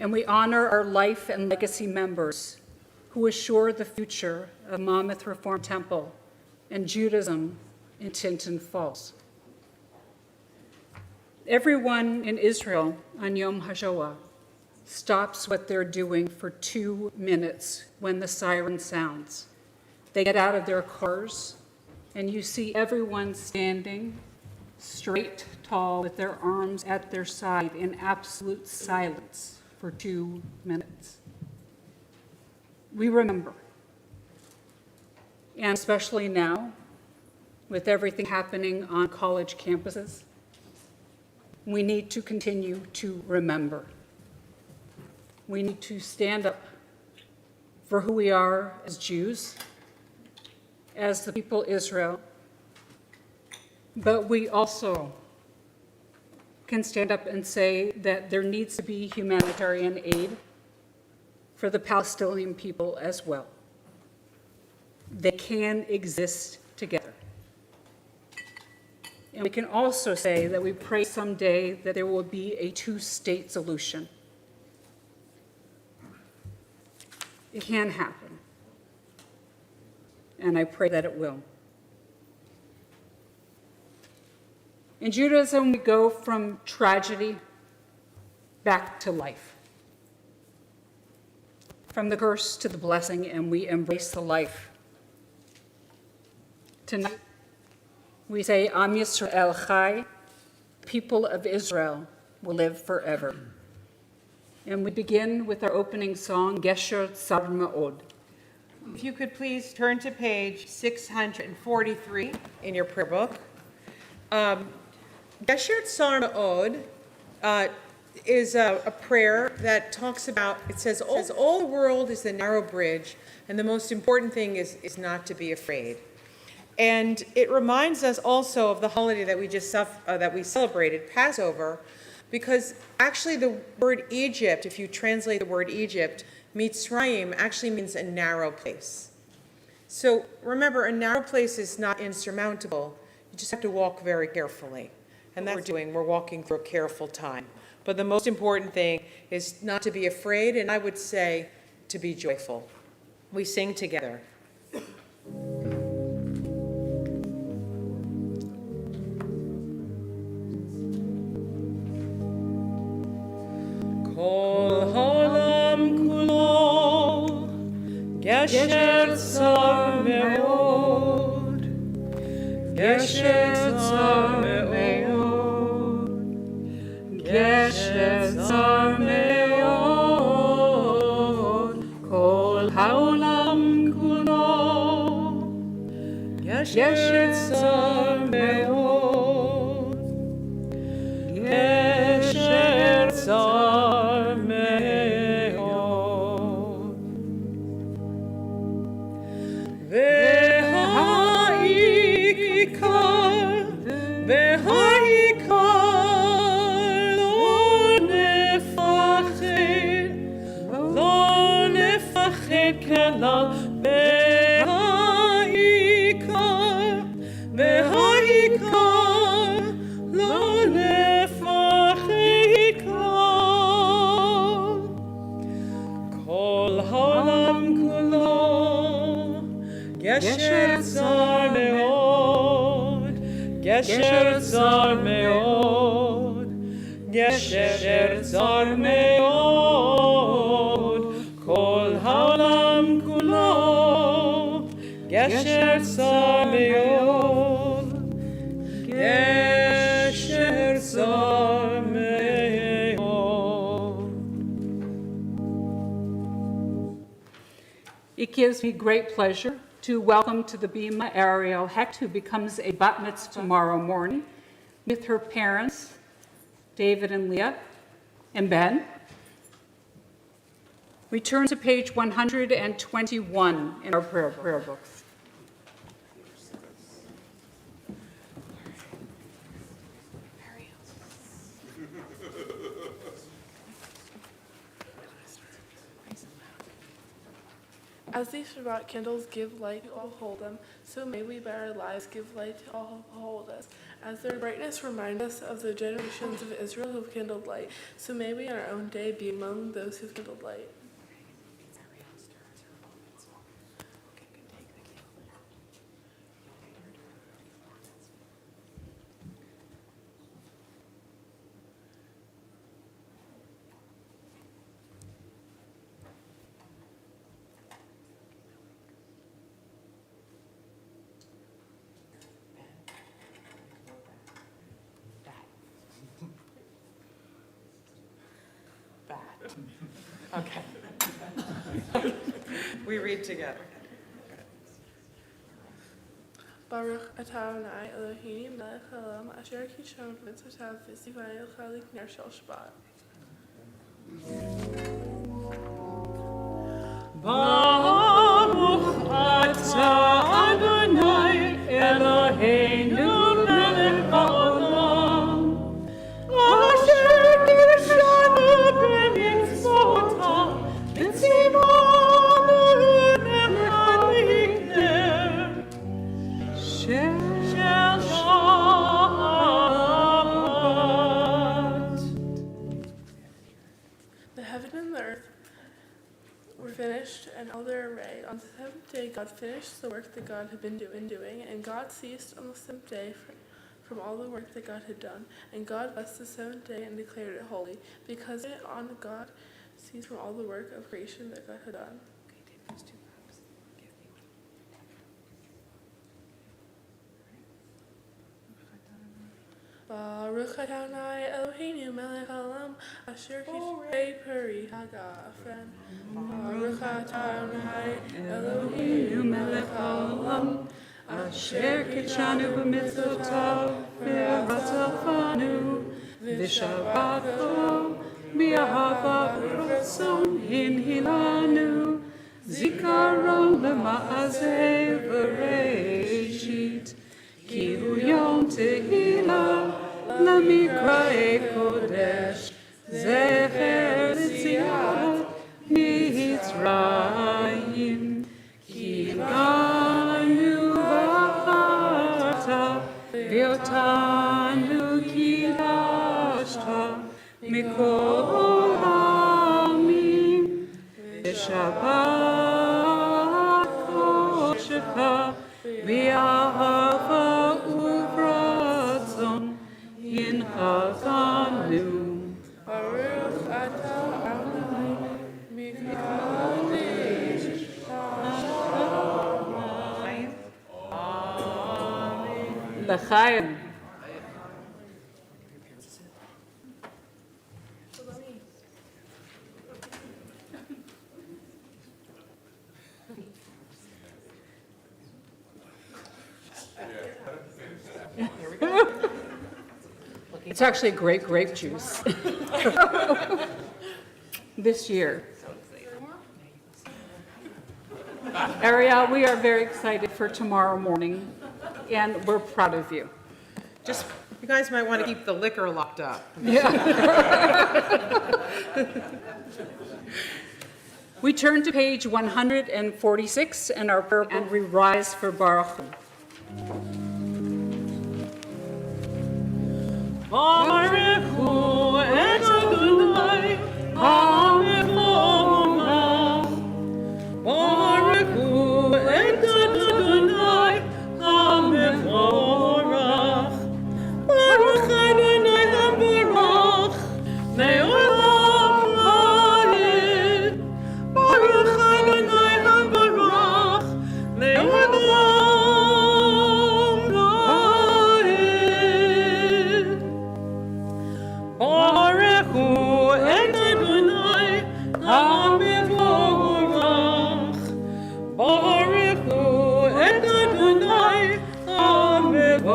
And we honor our life and legacy members who assure the future of Monmouth Reform Temple and Judaism in Tinton Falls. Everyone in Israel on Yom HaShoah stops what they're doing for 2 minutes when the siren sounds. They get out of their cars, and you see everyone standing straight, tall, with their arms at their side in absolute silence for 2 minutes. We remember. And especially now, with everything happening on college campuses, we need to continue to remember. We need to stand up for who we are as Jews, as the people Israel, but we also can stand up and say that there needs to be humanitarian aid for the Palestinian people as well. They can exist together. And we can also say that we pray someday that there will be a two-state solution. It can happen. And I pray that it will. In Judaism, we go from tragedy back to life. From the curse to the blessing, and we embrace the life. Tonight, we say, Am Yisrael Chai, people of Israel will live forever. And we begin with our opening song, Gesher Tsar Me'od. If you could please turn to page 643 in your prayer book. Gesher Tsar Me'od is a prayer that talks about, it says, all the world is the narrow bridge, and the most important thing is not to be afraid. And it reminds us also of the holiday that we celebrated, Passover, because actually the word Egypt, if you translate the word Egypt, Mitzrayim actually means a narrow place. So remember, a narrow place is not insurmountable. You just have to walk very carefully. And that's what we're doing. We're walking through a careful time. But the most important thing is not to be afraid, and I would say to be joyful. We sing together. Kol haolam kulo gesher tsar me'od, gesher tsar me'od, gesher tsar me'od, kol haolam kulo gesher tsar me'od, gesher tsar Gesher tsar me'od, gesher tsar me'od, gesher tsar me'od, kol haolam kulo, gesher tsar me'od, gesher tsar me'od. It gives me great pleasure to welcome to the Bima Ariel Hecht, who becomes a bat mitzvah tomorrow morning, with her parents, David and Leah, and Ben. We turn to page 121 in our prayer books. As these Shabbat candles give light to all who hold them, so may we by our lives give light to all who hold us. As their brightness reminds us of the generations of Israel who have kindled light, so may we in our own day be among those who have kindled light. Okay. We read together. Baruch atah Adonai Eloheinu melech haolam asher kishon mitzvotav v'tzivayim l'chalik ner shel Shabbat. Baruch atah Adonai Eloheinu melech haolam asher kishonu b'mitzvotav v'tzivayim l'chalik ner shel Shabbat. The heaven and the earth were finished and all their array. On the seventh day God finished the work that God had been doing, and God ceased on the seventh day from all the work that God had done. And God blessed the seventh day and declared it holy, because on God ceased from all the work of creation that God had done. Baruch Adonai Eloheinu melech haolam asher kishrei peri hagafen. Baruch Adonai Eloheinu melech haolam asher kitshanu b'mitzvotav v'avatafanu v'shabbatcho b'ahava v'ratzon hinhilanu zikaron lema'aseh v'reishit ki hu yom tehillah למקראי קודש, זכר לציאת מצרים, כי גאלנו בחרת, ואותנו קידשת, מכל העמים, בשבת קודשך, באהבה וברצון, in Havanu. Baruch atah Adonai Mikadesh L'chaim. It's actually great grape juice. This year. Ariel, we are very excited for tomorrow morning, and we're proud of you. Just, you guys might want to keep the liquor locked up. We turn to page 146 and our prayer, and we rise for Baruch. Baruch hu et Adonai ha-mevorach. Baruch hu et Adonai ha-mevorach. Baruch Adonai ha-mevorach le'olam ha'ed. Baruch Adonai ha-mevorach le'olam ha'ed. Baruch hu et Adonai ha-mevorach. Baruch hu et Adonai ha-mevorach.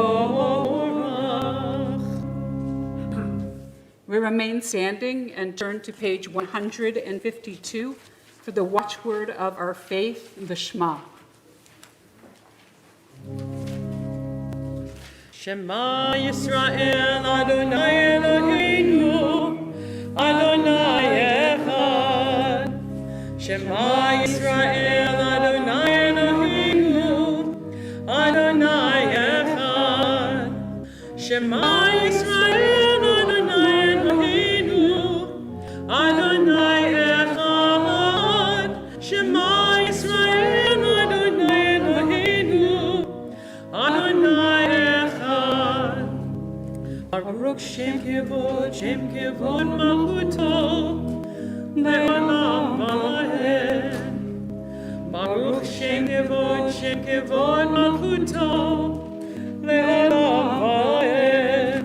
We remain standing and turn to page 152 for the watchword of our faith, the Shema. Shema Yisrael Adonai Eloheinu Adonai Echad. Shema Yisrael Adonai Eloheinu Adonai Echad. Shema Yisrael Adonai Eloheinu, Adonai Echad. Shema Yisrael Adonai Eloheinu, Adonai Echad. Baruch Shem Kevod Malchuto, Le'olam Va'ed. Baruch Shem Kevod Malchuto, Le'olam Va'ed.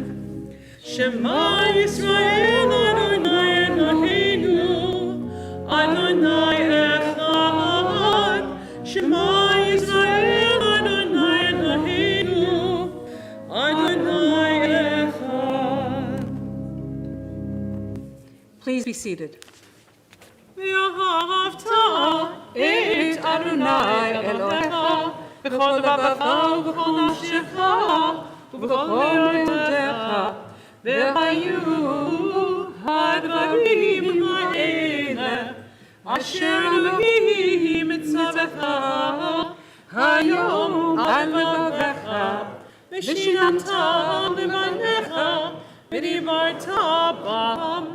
Shema Yisrael Adonai Eloheinu, Adonai Echad. Shema Yisrael Adonai Eloheinu, Adonai Echad. Please be seated. ואהבת את אדוני אלוהיך בכל לבבך ובכל נפשך ובכל מאודך, והיו הדברים האלה אשר אלוהים מצווך היום על לבבך, ושיננת לבניך ודיברת בם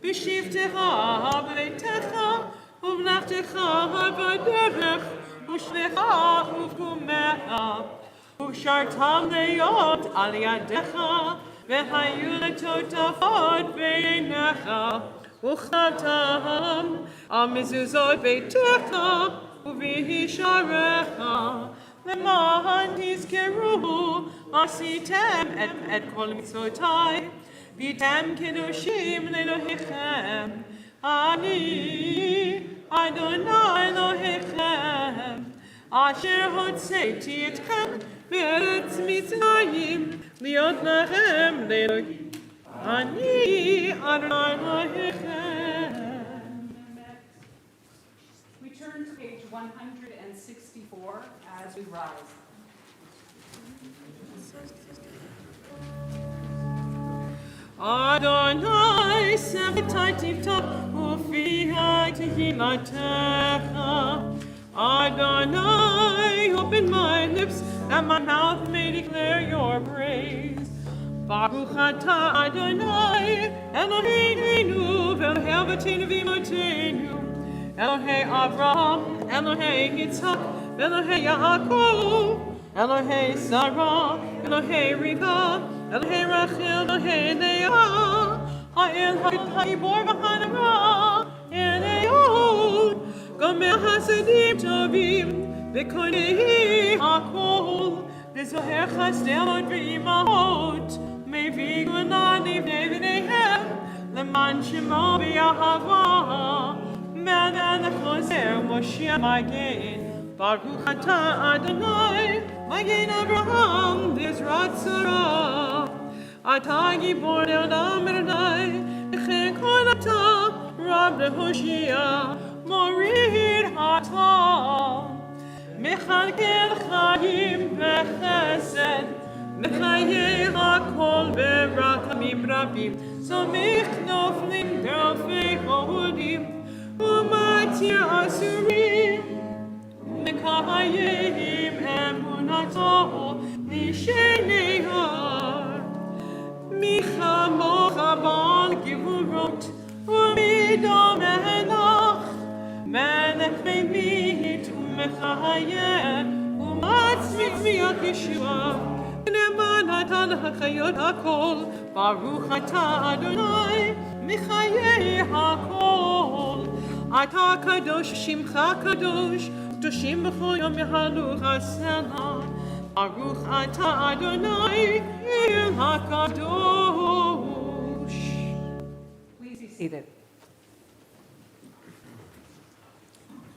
בשבתך בביתך ובמלאכתך בדרך ושלך ובקומך, ושרתם להיות על ידך, והיו לטוטפות בעיניך, וכתבתם על מזוזות ביתך ובשעריך, למען תזכרו עשיתם את כל מצוותיי, והייתם קדושים לאלוהיכם. אני אדוני אלוהיכם, אשר הוצאתי אתכם מארץ מצרים, להיות לכם לאלוהים. אני אדוני אלוהיכם. We turn to page 164 as we rise. Adonai sevitai tifta ufihai tehillatech. Adonai, open my lips, that my mouth may declare your praise. Baruch atah Adonai, Eloheinu, Elohei Avotenu v'Imotenu, Elohei Avraham, Elohei Yitzhak, Elohei Yaakov, Elohei Sarah, Elohei Rivka, Elohei Rachel, Elohei Leah, Ha'el Ha'ibor v'Hanara, Elehod, Gomer Hasadim Tovim, V'Konei HaKol, V'Zoher Chasdemot V'Imahot, Mevigu Nani V'Nevinehem, Leman Shemo V'Yahava, Me'adan Choser Moshe Magen, Baruch atah Adonai, Magen Abraham, V'Ezrat Sarah, Atah Gibor Le'olam Adonai, V'chen Kol atah, Rab Lehoshia, Morid atah, Mechalkel Chaim V'Chesed, Mechayev HaKol V'Rakamim Rabim, Somich Noflim D'Rofei Chodim, Umatir Asurim, Mekayim emunato nishenehar, Micha mocha bal givurot, Umidom menach, Melech memit umechayeh, Umatzmit miat Yeshua, Neman atan hachayot hakol, Baruch atah Adonai, Mechayeh hakol, Atah kadosh shimcha kadosh, Doshim b'chol yom yahalu chasena, Baruch atah Adonai el hakadosh. Please be seated.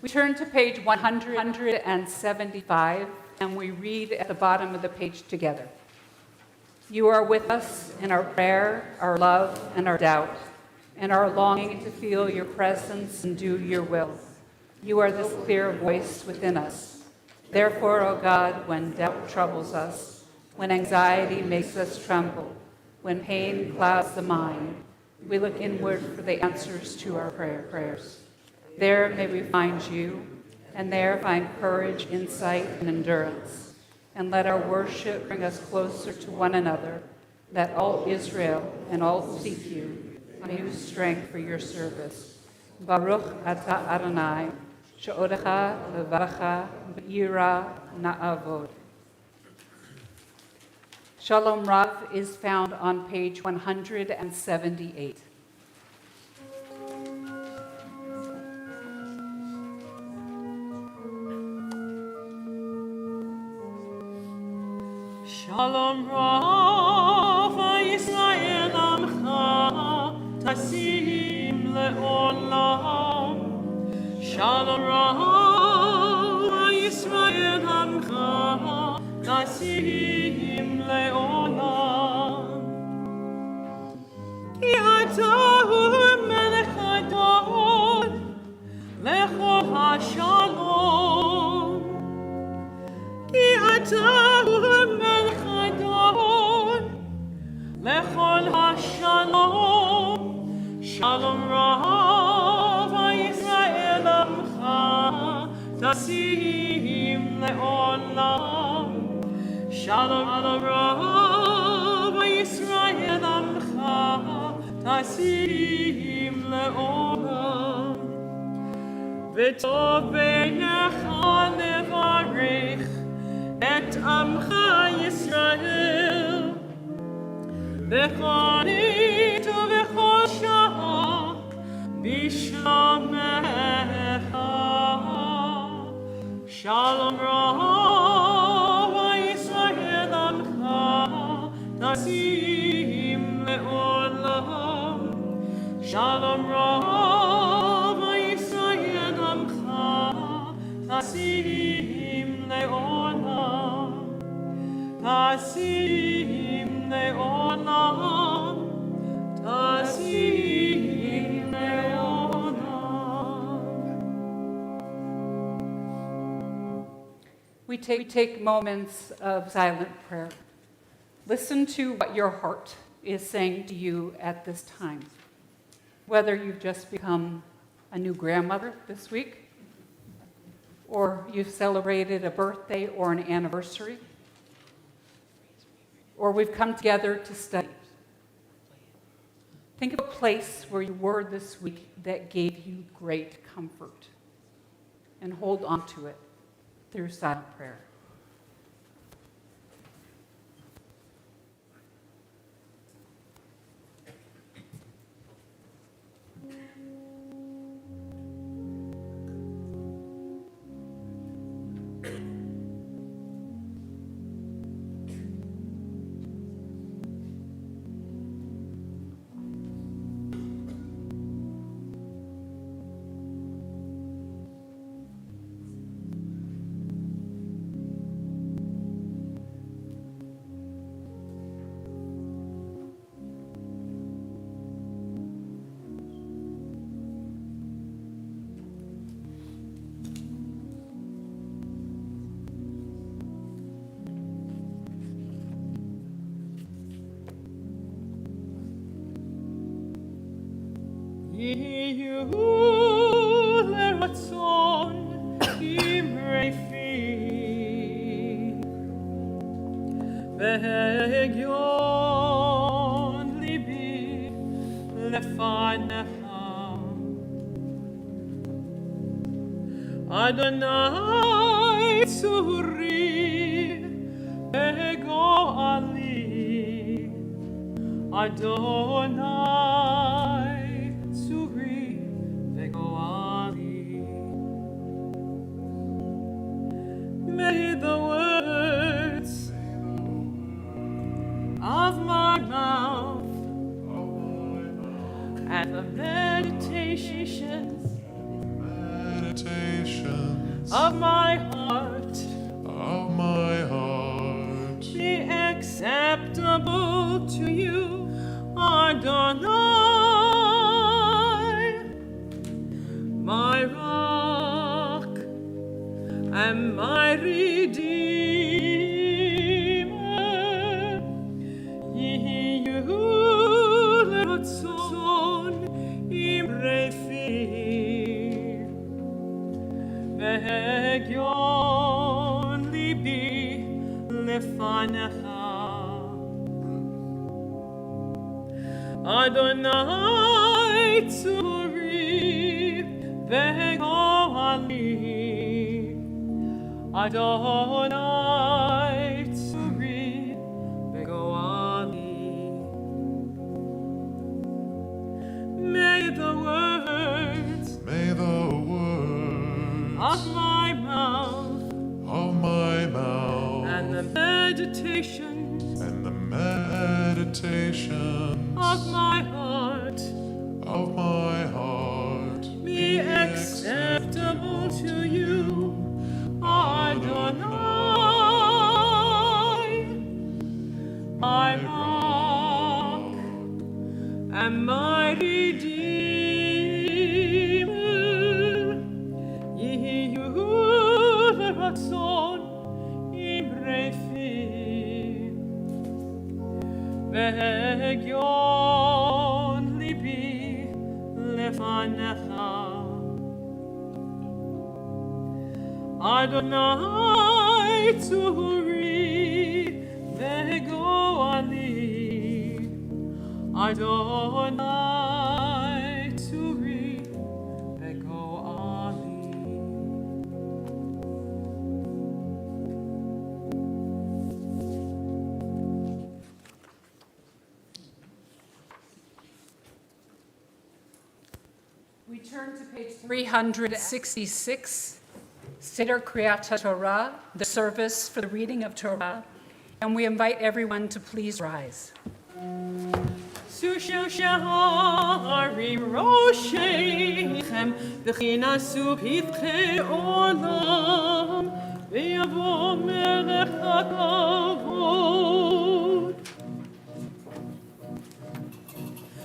We turn to page 175, and we read at the bottom of the page together. You are with us in our prayer, our love, and our doubt, and our longing to feel your presence and do your will. You are this clear voice within us. Therefore, O God, when doubt troubles us, when anxiety makes us tremble, when pain clouds the mind, we look inward for the answers to our prayers. There may we find you, and there find courage, insight, and endurance. And let our worship bring us closer to one another, Let all Israel and all who seek you find new strength for your service. Baruch atah Adonai, she'odecha v'varacha v'ira na'avod. Shalom Rav is found on page 178. Shalom Rav Yisrael Amcha Tasim Le'olam. Shalom Rav Yisrael Amcha Tasim Le'olam. Ki atahu Melech Adon Lechol HaShalom. Ki atahu Melech Adon Lechol HaShalom. Shalom Rav Yisrael Amcha Tasim Le'olam. Shalom Rav Yisrael Amcha Tasim Le'olam. V'tov beinecha levarech et amcha Yisrael bechol עת ובכל שעה בשלומך. Shalom Rav Yisrael Amcha Tasim Le'olam. Shalom Rav Yisrael Amcha Tasim Le'olam. Tasim Le'olam. Tasim Le'olam. We take moments of silent prayer. Listen to what your heart is saying to you at this time. Whether you've just become a new grandmother this week, or you've celebrated a birthday or an anniversary, or we've come together to study. Think of a place where you were this week that gave you great comfort, and hold on to it through silent prayer. יהיו לרצון אמרי פי והגיון ליבי לפניך. אדוני צורי וגואלי. אדוני צורי וגואלי. May the words of my mouth and the meditations of my heart be acceptable to you, Adonai, my rock and my redeemer. Yehu lerotzon imrei fi והגיון ליבי לפניך. Adonai tzuri vegoali. Adonai tzuri vegoali. May the words of my mouth and the meditations of my heart be acceptable to you, Adonai, my rock and my redeemer. Yehu v'ratzon imrefi v'hegyon libi lefanecha. Adonai tzuri vegoali. Adonai tzuri vegoali. We turn to page 366, Seder Kriyat Torah, the service for the reading of Torah, and we invite everyone to please rise. Sushu shahari rosheichem v'chinasu pivchei olam v'yavo melech hakavod.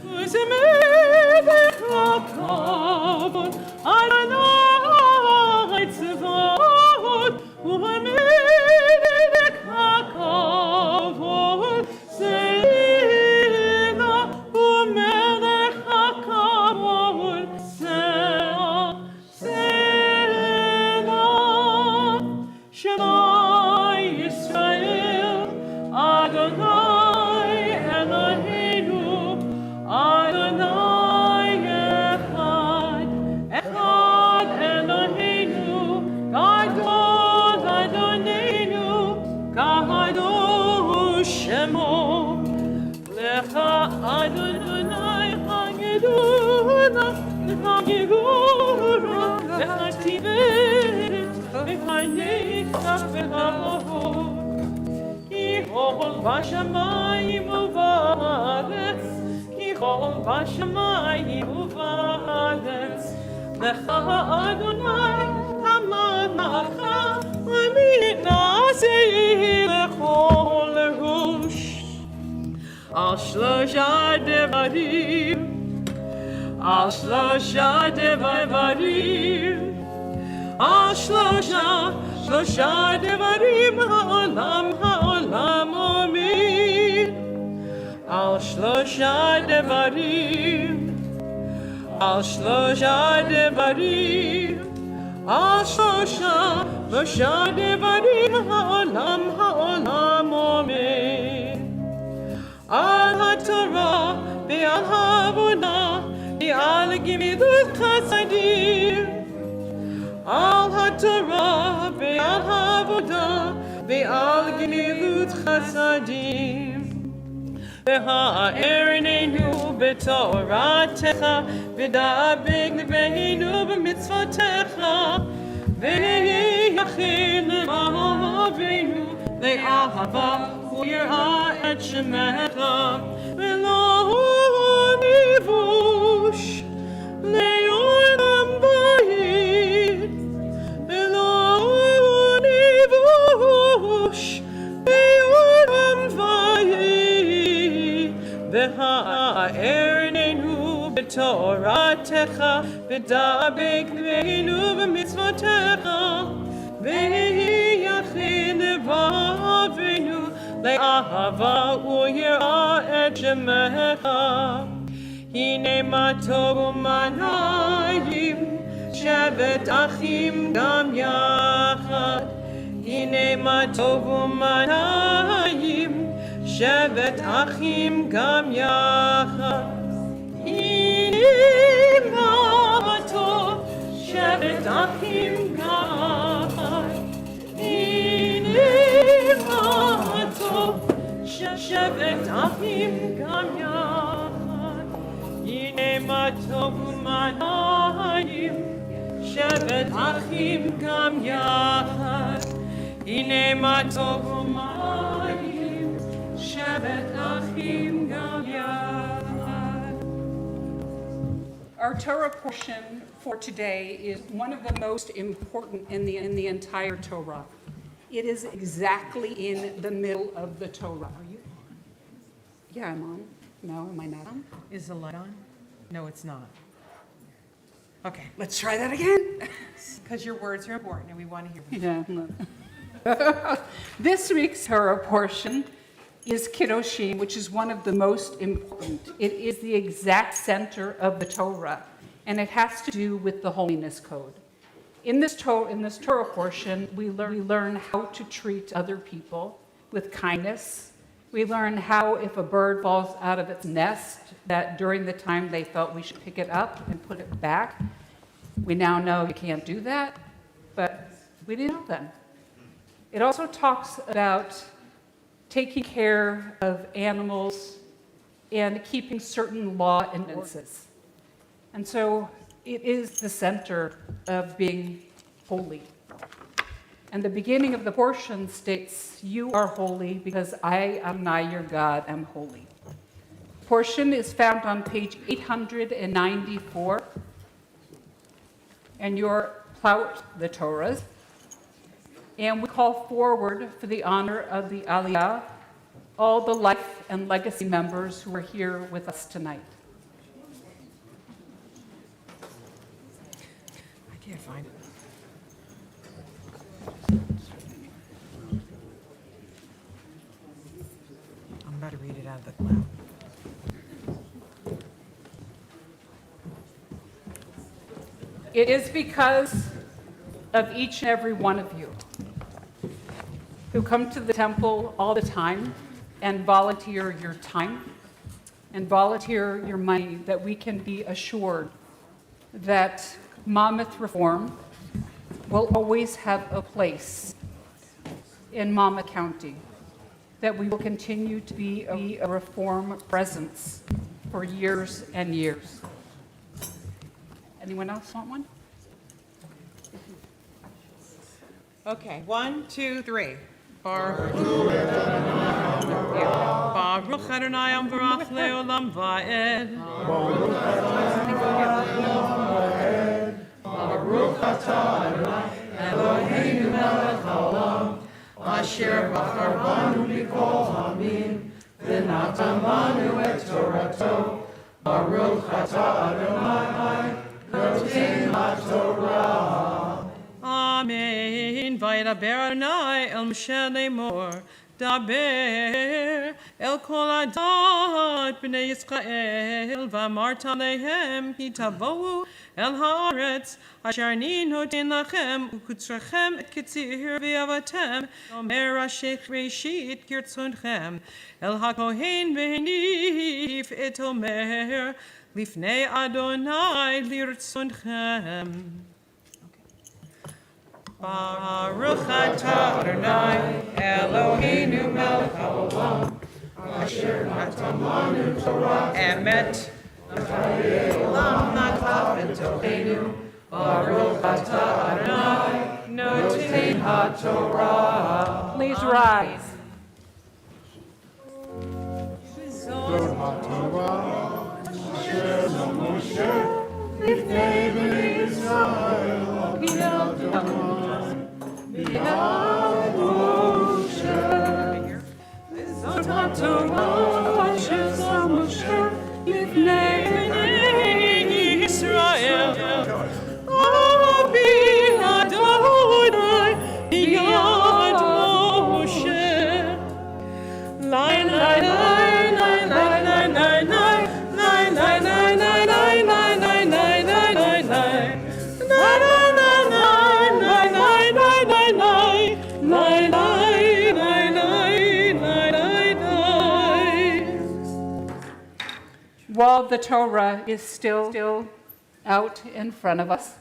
V'zemelech hakavod Adonai tzvot u'hamelech hakavod Selah u'melech hakavod Selah Shema Yisrael Adonai Eloheinu Adonai Echad Eloheinu Gadol Adonenu Kadosh Shemo Lecha Adonai Hagedula Lecha Gegura Lecha Tivet Lecha Nekach Ve'Havod Kihol Bashamayim Uvaretz Kihol Bashamayim Uvaretz Lecha Adonai Hamalacha U'minasei lechol lehush Al shlosha devarim Al shlosha devarim Al shlosha devarim Ha'olam omer Al shlosha devarim Al shlosha devarim Al shlosha devarim Ha'olam omer Al haTorah ve'al ha'avodah ve'al gemilut chasadim Al haTorah ve'al ha'avodah ve'al gemilut chasadim V'ha'erinenu b'toratecha v'da'abeg leveinu b'mitzvotecha v'yachin le'ahavenu le'ahava u'yirah et shemecha v'lo nivush le'olam vayid v'lo nivush le'olam vayid v'ha'erinenu b'toratecha v'da'abeg leveinu b'mitzvotecha v'yachin le'avenu le'ahava u'yirah et shemecha Hine ma tovu manayim shevet achim gam yachad Hine ma tovu manayim shevet achim gam yachad Shabbat Achim Gam. Hine Matov, Shabbat Achim Gam Yachad. Hine Matov Umanayim, Shabbat Achim Gam Yachad. Hine Matov Umanayim, Shabbat Achim Gam Yachad. Our Torah portion for today is one of the most important in the entire Torah. It is exactly in the middle of the Torah. Are you on? Yeah, I'm on. No, am I not on? Is the light on? No, it's not. Okay, Let's try that again. because your words are important and we want to hear them. Yeah. This week's Torah portion is Kiddushim, which is one of the most important. It is the exact center of the Torah, and it has to do with the holiness code. In this Torah portion, we learn how to treat other people with kindness. We learn how, if a bird falls out of its nest, that during the time they felt we should pick it up and put it back. We now know you can't do that, but we didn't know then. It also talks about taking care of animals and keeping certain law and ordinances. And so it is the center of being holy. And the beginning of the portion states, "You are holy because I, Adonai, your God, am holy." Portion is found on page 894, and you're plowed the Torahs. And we call forward, for the honor of the Aliyah, all the life and legacy members who are here with us tonight. I can't find it. I'm about to read it out of the cloud. It is because of each and every one of you who come to the temple all the time and volunteer your time and volunteer your money that we can be assured that Monmouth Reform will always have a place in Monmouth County, that we will continue to be a Reform presence for years and years. Anyone else want one? Okay, 1, 2, 3. Baruch Adonai Amvarach Leolam Va'ed. Baruch atah Adonai Eloheinu melech haolam asher bachar banu mikol hamim v'natan lanu et torato. Baruch atah Adonai noten haTorah. Amen. Vayidaber Adonai el Moshe lemor. Daber el kol adat b'nei Yisrael v'amarta lehem ki tavohu el haaretz asher ani noten lachem ukutzrechem et kitzir v'yavatem omer Rashech Reshit kirtzonechem el hakohen v'henif et omer lifnei Adonai lirtzonechem. Baruch atah Adonai Eloheinu melech haolam asher natan lanu Torah emet olam natav b'tochenu. Baruch atah Adonai noten haTorah. Please rise. While the Torah is still out in front of us,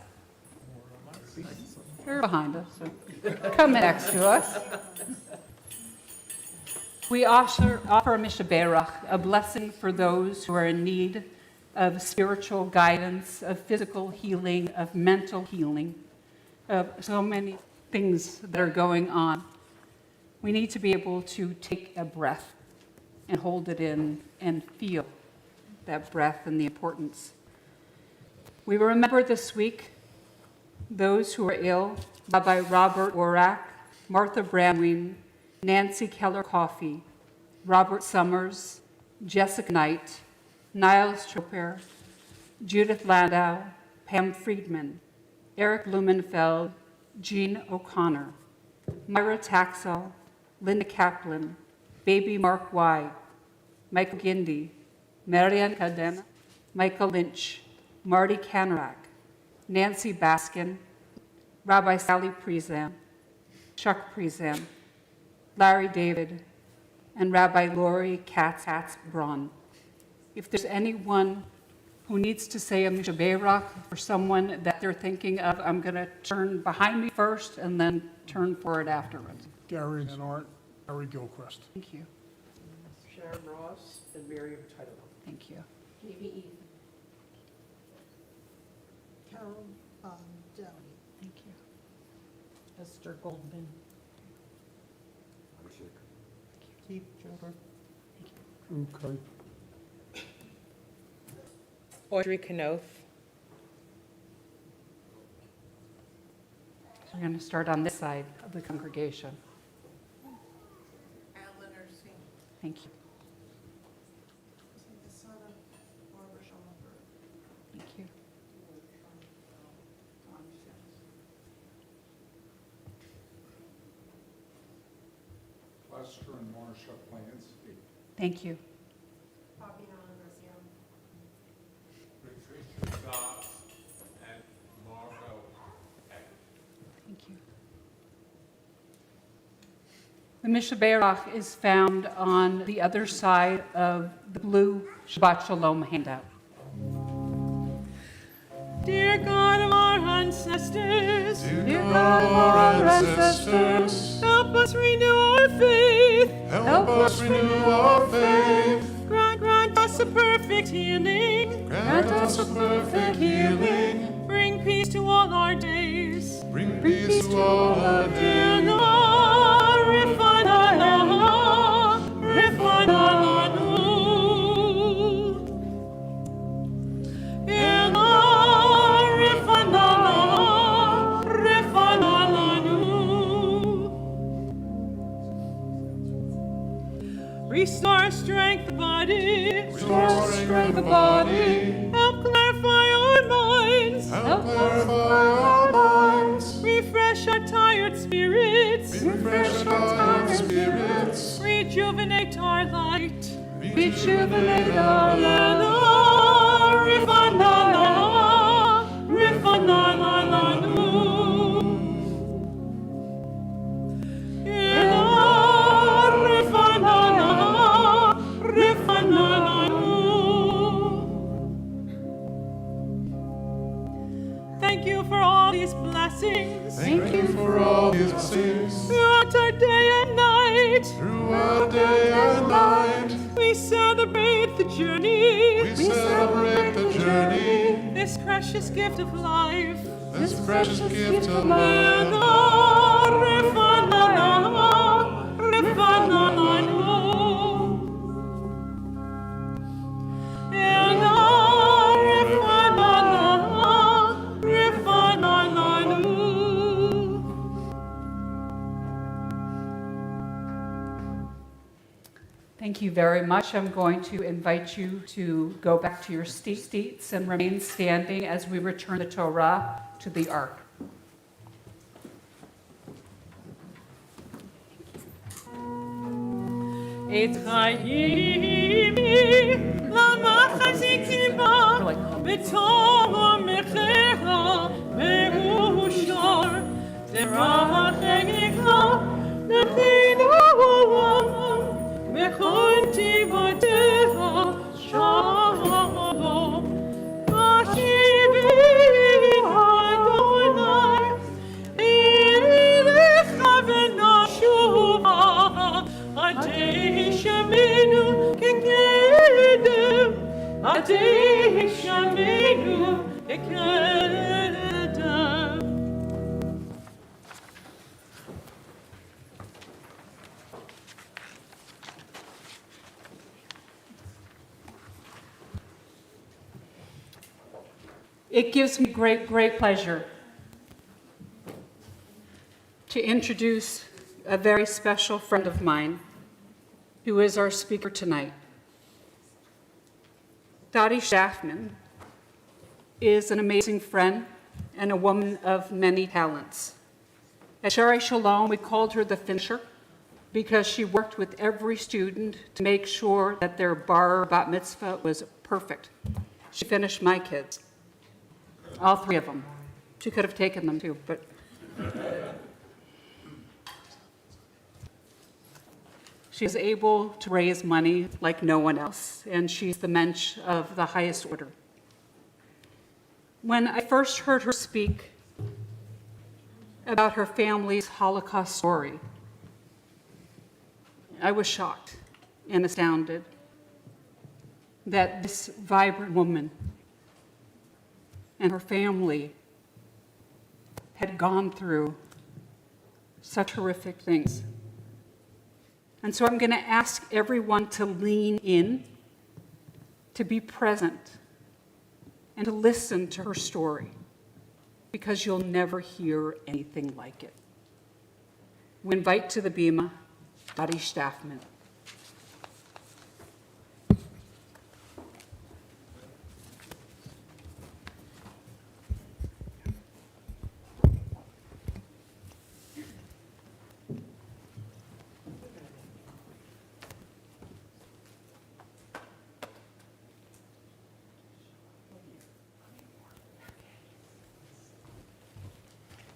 They're behind us. So come next to us. We offer a mishaberach, a blessing for those who are in need of spiritual guidance, of physical healing, of mental healing, of so many things that are going on. We need to be able to take a breath and hold it in and feel that breath and the importance. We remember this week those who are ill: Rabbi Robert Orak, Martha Brandwin, Nancy Keller-Coffey, Robert Summers, Jessica Knight, Niles Choper, Judith Landau, Pam Friedman, Eric Blumenfeld, Jean O'Connor, Myra Taxell, Linda Kaplan, Baby Mark Y, Michael Gindi, Marianne Cadena, Michael Lynch, Marty Canarak, Nancy Baskin, Rabbi Sally Prezan, Chuck Prezan, Larry David, and Rabbi Lori Katz-Braun. If there's anyone who needs to say a mishaberach for someone that they're thinking of, I'm going to turn behind me first and then turn forward afterwards. Gary and Art, Harry Gilchrist. Thank you. Sharon Ross and Miriam Title. Thank you. J.B. Ethan. Carol Downey. Thank you. Esther Goldman. Keith Jover. Drew Kite. Audrey Knoth. So we're going to start on this side of the congregation. Alan Ersing. Thank you. The son of Barbara Schoenberg. Thank you. Lester and Marcia Plansky. Thank you. Fabiana Garcia. Patricia Dotti and Margot Peck. Thank you. The mishaberach is found on the other side of the blue Shabbat Shalom handout. Dear God of our ancestors, Dear God of our ancestors, help us renew our faith. help us renew our faith. Grant us a perfect healing. Grant us a perfect healing. Bring peace to all our days. Bring peace to all our days. Restore our strength of body. Restore our strength of body. Help clarify our minds. Help clarify our minds. Refresh our tired spirits. Refresh our tired spirits. Rejuvenate our light. Rejuvenate our light. Thank you for all these blessings. Thank you for all these blessings. Throughout our day and night. Throughout day and night. We celebrate the journey. We celebrate the journey. This precious gift of life. This precious gift of life. Thank you very much. I'm going to invite you to go back to your seats and remain standing as we return the Torah to the Ark. Et chayimi lama chaziki ba betor mechecha merushar derachekha nefinu mechonti batecha shalom Ashivi Adonai It gives me great pleasure to introduce a very special friend of mine who is our speaker tonight. Dotti Shtafman is an amazing friend and a woman of many talents. At Shari Shalom, we called her the finisher because she worked with every student to make sure that their bar bat mitzvah was perfect. She finished my kids, all three of them. She could have taken them too, but. She's able to raise money like no one else, and she's the mensch of the highest order. When I first heard her speak about her family's Holocaust story, I was shocked and astounded that this vibrant woman and her family had gone through such horrific things. And so I'm going to ask everyone to lean in, to be present, and to listen to her story, because you'll never hear anything like it. We invite to the bima Dotti Shtafman.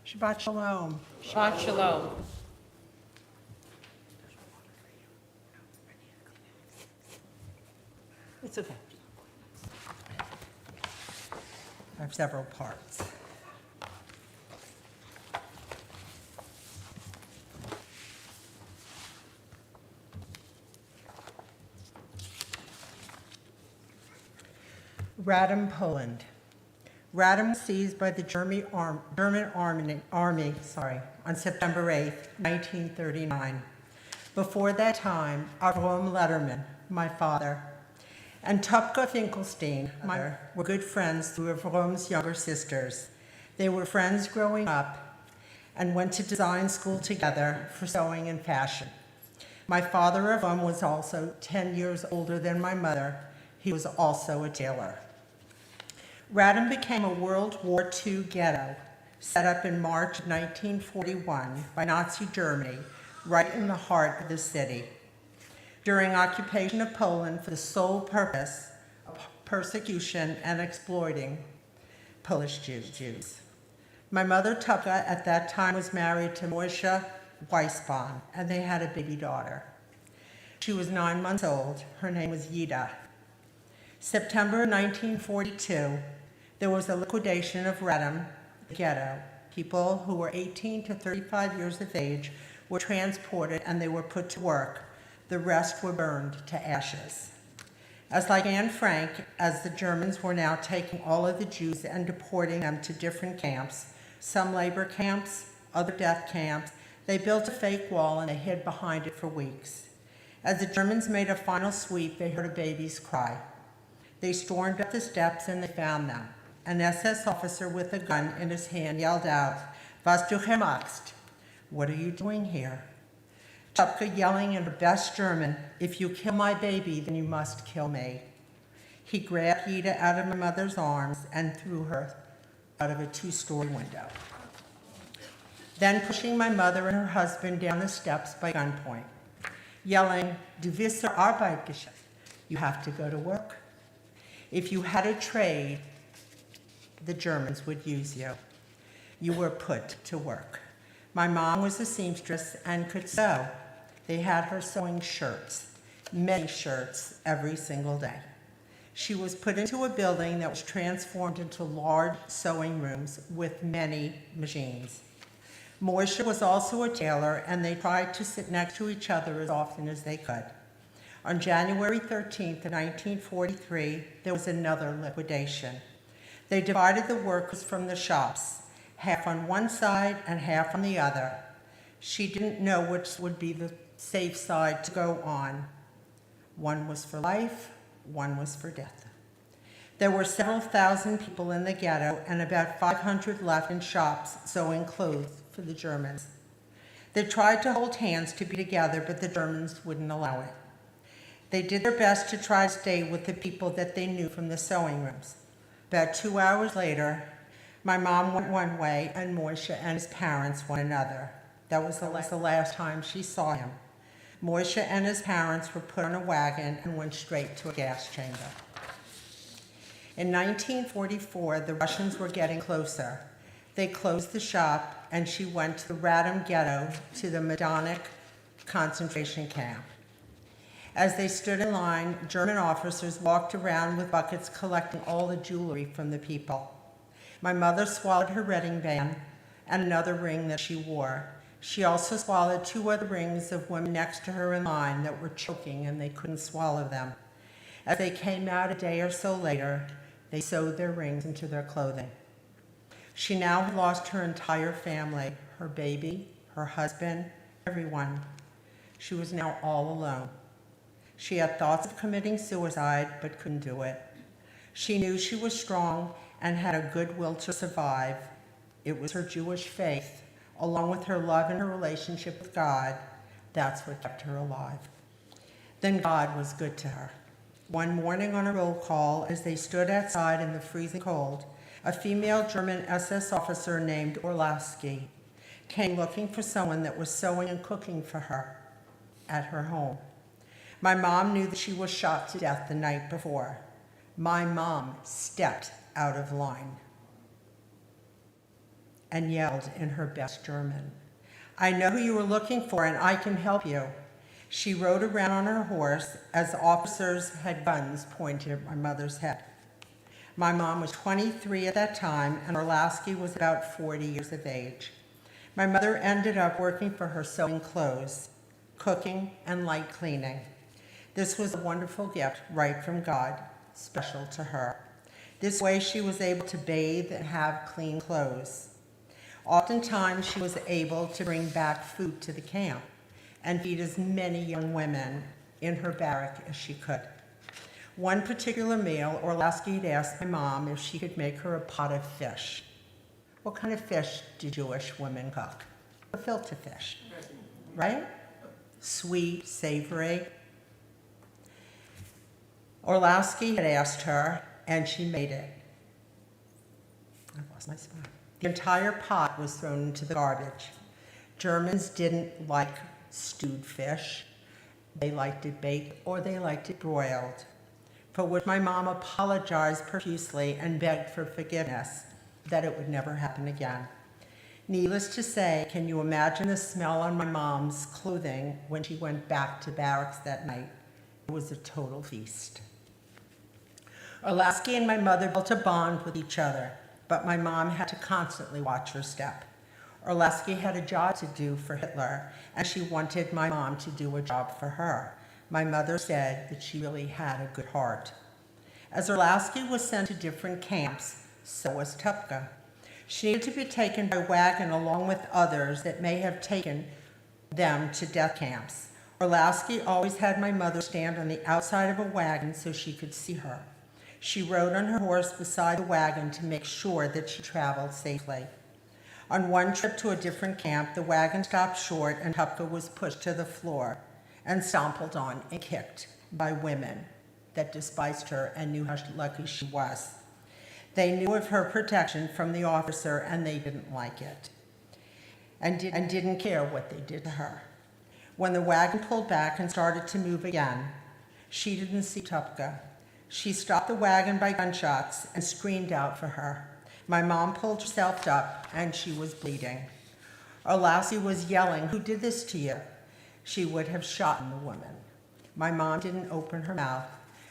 Shabbat Shalom. Shabbat Shalom. It's okay. I have several parts. Radom, Poland. Radom was seized by the German army on September 8, 1939. Before that time, Avrom Letterman, my father, and Topka Finkelstein, my mother, were good friends through Avrom's younger sisters. They were friends growing up and went to design school together for sewing and fashion. My father, Avrom, was also 10 years older than my mother. He was also a tailor. Radom became a World War II ghetto set up in March 1941 by Nazi Germany, right in the heart of the city. During occupation of Poland for the sole purpose of persecution and exploiting Polish Jews. My mother, Tupka, at that time was married to Moishe Weisbahn, and they had a baby daughter. She was 9 months old. Her name was Yida. September 1942, there was a liquidation of Radom, the ghetto. People who were 18 to 35 years of age were transported and they were put to work. The rest were burned to ashes. As like Anne Frank, as the Germans were now taking all of the Jews and deporting them to different camps, some labor camps, other death camps, they built a fake wall and they hid behind it for weeks. As the Germans made a final sweep, they heard a baby's cry. They stormed up the steps and they found them. An SS officer with a gun in his hand yelled out, "Was du gemacht?" What are you doing here? Tupka yelling in her best German, "If you kill my baby, then you must kill me." He grabbed Yida out of my mother's arms and threw her out of a 2-story window. Then pushing my mother and her husband down the steps by gunpoint, yelling, "Du wirst zur Arbeit geschickt." You have to go to work. If you had a trade, the Germans would use you. You were put to work. My mom was a seamstress and could sew. They had her sewing shirts, many shirts, every single day. She was put into a building that was transformed into large sewing rooms with many machines. Moishe was also a tailor, and they tried to sit next to each other as often as they could. On January 13th, 1943, there was another liquidation. They divided the workers from the shops, half on one side and half on the other. She didn't know which would be the safe side to go on. One was for life, one was for death. There were several thousand people in the ghetto and about 500 left in shops sewing clothes for the Germans. They tried to hold hands to be together, but the Germans wouldn't allow it. They did their best to try to stay with the people that they knew from the sewing rooms. About 2 hours later, my mom went one way and Moishe and his parents went another. That was the last time she saw him. Moishe and his parents were put on a wagon and went straight to a gas chamber. In 1944, the Russians were getting closer. They closed the shop and she went to the Radom ghetto to the Majdanek concentration camp. As they stood in line, German officers walked around with buckets collecting all the jewelry from the people. My mother swallowed her wedding band and another ring that she wore. She also swallowed 2 other rings of women next to her in line that were choking and they couldn't swallow them. As they came out a day or so later, they sewed their rings into their clothing. She now had lost her entire family, her baby, her husband, everyone. She was now all alone. She had thoughts of committing suicide, but couldn't do it. She knew she was strong and had a good will to survive. It was her Jewish faith, along with her love and her relationship with God, that's what kept her alive. Then God was good to her. One morning on a roll call, as they stood outside in the freezing cold, a female German SS officer named Orlowski came looking for someone that was sewing and cooking for her at her home. My mom knew that she was shot to death the night before. My mom stepped out of line and yelled in her best German, "I know who you were looking for and I can help you." She rode around on her horse as officers had guns pointed at my mother's head. My mom was 23 at that time and Orlowski was about 40 years of age. My mother ended up working for her sewing clothes, cooking, and light cleaning. This was a wonderful gift right from God, special to her. This way she was able to bathe and have clean clothes. Oftentimes she was able to bring back food to the camp and feed as many young women in her barrack as she could. One particular meal, Orlowski had asked my mom if she could make her a pot of fish. What kind of fish do Jewish women cook? A filter fish, right? Sweet, savory. Orlowski had asked her, and she made it. I lost my spot. The entire pot was thrown into the garbage. Germans didn't like stewed fish. They liked it baked or they liked it broiled, for which my mom apologized profusely and begged for forgiveness, that it would never happen again. Needless to say, can you imagine the smell on my mom's clothing when she went back to barracks that night? It was a total feast. Orlowski and my mother built a bond with each other, but my mom had to constantly watch her step. Orlowski had a job to do for Hitler, and she wanted my mom to do a job for her. My mother said that she really had a good heart. As Orlowski was sent to different camps, so was Tupka. She needed to be taken by wagon along with others that may have taken them to death camps. Orlowski always had my mother stand on the outside of a wagon so she could see her. She rode on her horse beside the wagon to make sure that she traveled safely. On one trip to a different camp, the wagon stopped short and Tupka was pushed to the floor and stompled on and kicked by women that despised her and knew how lucky she was. They knew of her protection from the officer and they didn't like it and didn't care what they did to her. When the wagon pulled back and started to move again, she didn't see Tupka. She stopped the wagon by gunshots and screamed out for her. My mom pulled herself up and she was bleeding. Orlowski was yelling, "Who did this to you?" She would have shot the woman. My mom didn't open her mouth.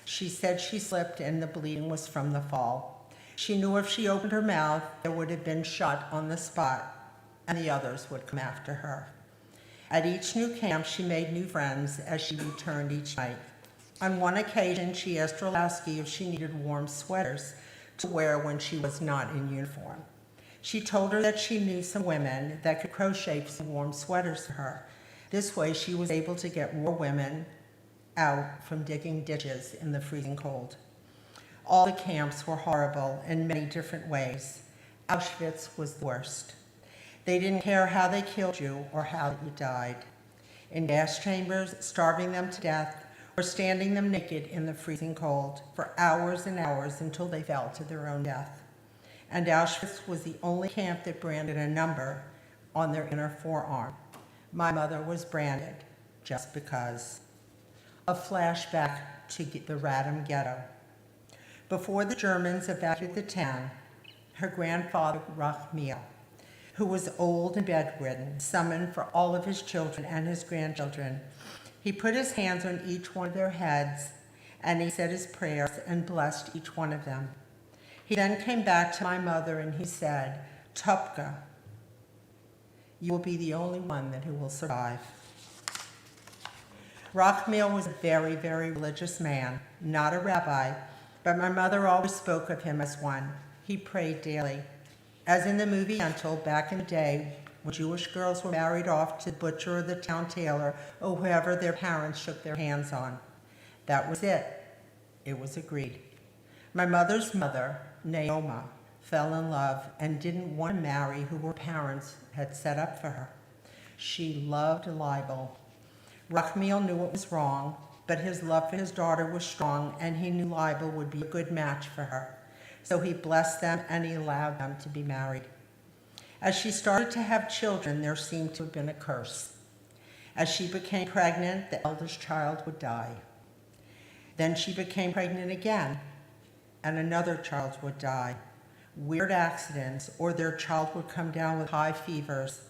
She said she slipped and the bleeding was from the fall. She knew if she opened her mouth, there would have been shot on the spot and the others would come after her. At each new camp, she made new friends as she returned each night. On one occasion, she asked Orlowski if she needed warm sweaters to wear when she was not in uniform. She told her that she knew some women that could crochet some warm sweaters for her. This way, she was able to get more women out from digging ditches in the freezing cold. All the camps were horrible in many different ways. Auschwitz was the worst. They didn't care how they killed you or how you died. In gas chambers, starving them to death, or standing them naked in the freezing cold for hours and hours until they fell to their own death. And Auschwitz was the only camp that branded a number on their inner forearm. My mother was branded just because. A flashback to the Radom ghetto. Before the Germans evacuated the town, her grandfather, Rachmiel, who was old and bedridden, summoned for all of his children and his grandchildren. He put his hands on each one of their heads, and he said his prayers and blessed each one of them. He then came back to my mother and he said, "Topka, you will be the only one who will survive." Rachmiel was a very, very religious man, not a rabbi, but my mother always spoke of him as one. He prayed daily. As in the movie Cantor, back in the day, when Jewish girls were married off to the butcher or the town tailor or whoever their parents shook their hands on. That was it. It was agreed. My mother's mother, Naoma, fell in love and didn't want to marry who her parents had set up for her. She loved a libel. Rachmiel knew it was wrong, but his love for his daughter was strong, and he knew libel would be a good match for her. So he blessed them and he allowed them to be married. As she started to have children, there seemed to have been a curse. As she became pregnant, the eldest child would die. Then she became pregnant again, and another child would die. Weird accidents, or their child would come down with high fevers.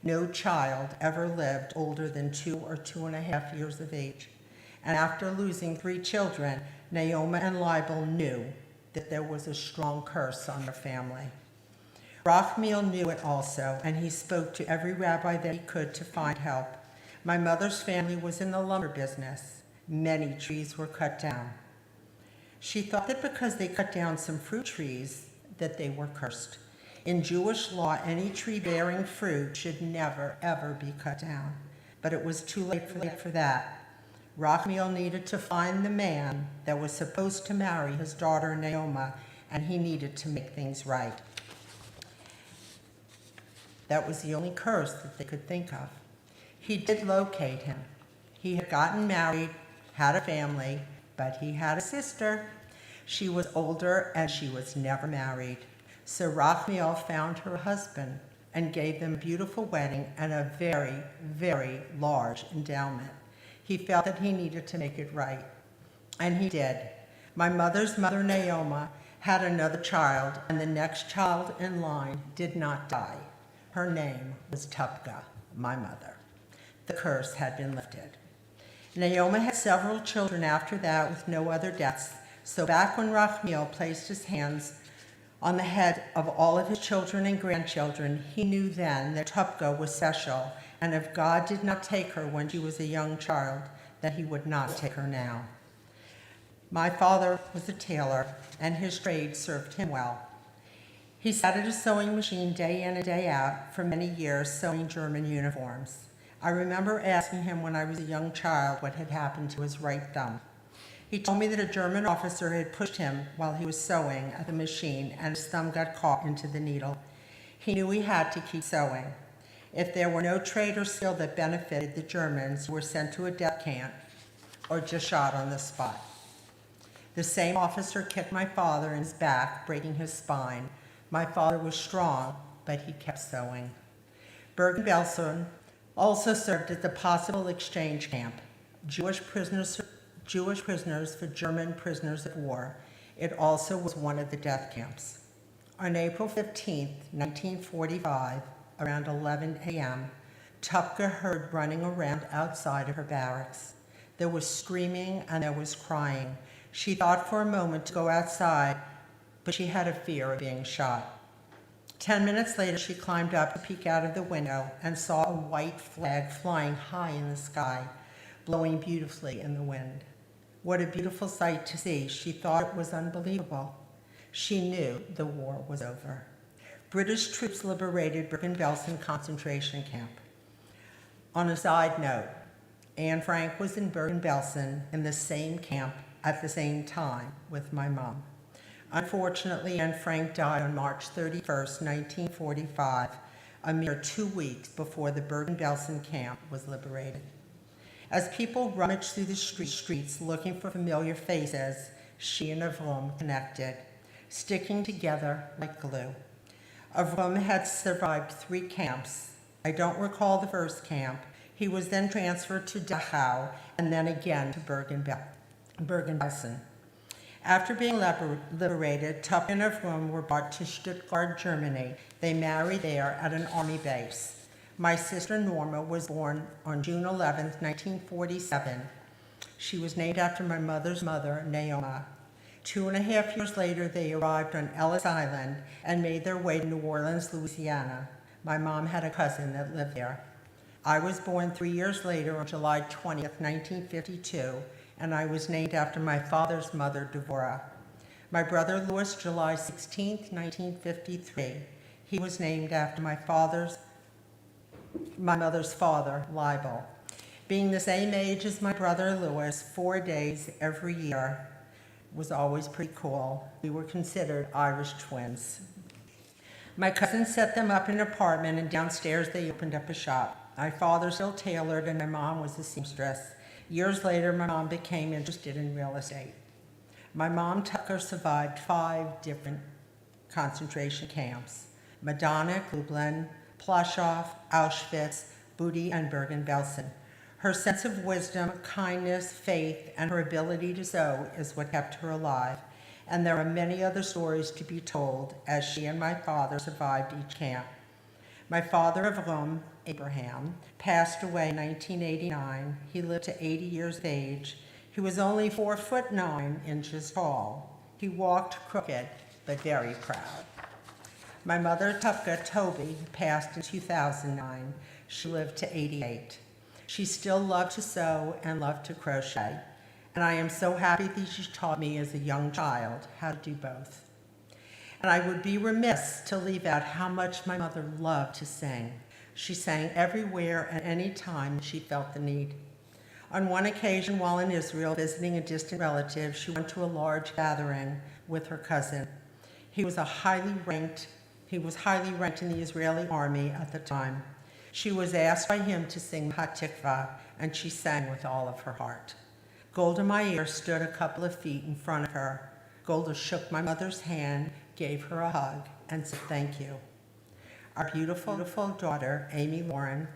No child ever lived older than 2 or 2.5 years of age. And after losing 3 children, Naoma and Libel knew that there was a strong curse on their family. Rachmiel knew it also, and he spoke to every rabbi that he could to find help. My mother's family was in the lumber business. Many trees were cut down. She thought that because they cut down some fruit trees, that they were cursed. In Jewish law, any tree bearing fruit should never, ever be cut down. But it was too late for that. Rachmiel needed to find the man that was supposed to marry his daughter Naoma, and he needed to make things right. That was the only curse that they could think of. He did locate him. He had gotten married, had a family, but he had a sister. She was older and she was never married. So Rachmiel found her husband and gave them a beautiful wedding and a very, very large endowment. He felt that he needed to make it right, and he did. My mother's mother, Naoma, had another child, and the next child in line did not die. Her name was Topka, my mother. The curse had been lifted. Naoma had several children after that with no other deaths, so back when Rachmiel placed his hands on the head of all of his children and grandchildren, he knew then that Topka was special, and if God did not take her when she was a young child, that he would not take her now. My father was a tailor, and his trade served him well. He sat at a sewing machine day in and day out for many years, sewing German uniforms. I remember asking him when I was a young child what had happened to his right thumb. He told me that a German officer had pushed him while he was sewing at the machine, and his thumb got caught into the needle. He knew he had to keep sewing. If there were no trade or skill that benefited, the Germans were sent to a death camp or just shot on the spot. The same officer kicked my father in his back, breaking his spine. My father was strong, but he kept sewing. Bergen-Belsen also served at the possible exchange camp, Jewish prisoners for German prisoners of war. It also was one of the death camps. On April 15, 1945, around 11 a.m., Topka heard running around outside of her barracks. There was screaming and there was crying. She thought for a moment to go outside, but she had a fear of being shot. 10 minutes later, she climbed up to peek out of the window and saw a white flag flying high in the sky, blowing beautifully in the wind. What a beautiful sight to see. She thought it was unbelievable. She knew the war was over. British troops liberated Bergen-Belsen concentration camp. On a side note, Anne Frank was in Bergen-Belsen in the same camp at the same time with my mom. Unfortunately, Anne Frank died on March 31st, 1945, a mere 2 weeks before the Bergen-Belsen camp was liberated. As people rummaged through the streets looking for familiar faces, she and Avram connected, sticking together like glue. Avram had survived 3 camps. I don't recall the first camp. He was then transferred to Dachau and then again to Bergen-Belsen. After being liberated, Tuck and Avram were brought to Stuttgart, Germany. They married there at an army base. My sister Norma was born on June 11, 1947. She was named after my mother's mother, Naoma. 2.5 years later, they arrived on Ellis Island and made their way to New Orleans, Louisiana. My mom had a cousin that lived there. I was born 3 years later on July 20th, 1952, and I was named after my father's mother, Devorah. My brother Louis, July 16th, 1953. He was named after my mother's father, Libel. Being the same age as my brother Louis, 4 days every year was always pretty cool. We were considered Irish twins. My cousin set them up in an apartment, and downstairs they opened up a shop. My father still tailored, and my mom was a seamstress. Years later, my mom became interested in real estate. My mom, Tucker, survived 5 different concentration camps: Madonna, Lublin, Plaszow, Auschwitz, Budi, and Bergen-Belsen. Her sense of wisdom, kindness, faith, and her ability to sew is what kept her alive. And there are many other stories to be told as she and my father survived each camp. My father of Rome, Abraham, passed away in 1989. He lived to 80 years of age. He was only 4'9" tall. He walked crooked, but very proud. My mother, Tupka Toby, passed in 2009. She lived to 88. She still loved to sew and loved to crochet, and I am so happy that she taught me as a young child how to do both. And I would be remiss to leave out how much my mother loved to sing. She sang everywhere at any time she felt the need. On one occasion, while in Israel visiting a distant relative, she went to a large gathering with her cousin. He was highly ranked in the Israeli army at the time. She was asked by him to sing Hatikva, and she sang with all of her heart. Golda Meir stood a couple of feet in front of her. Golda shook my mother's hand, gave her a hug, and said thank you. Our beautiful daughter, Amy Lauren,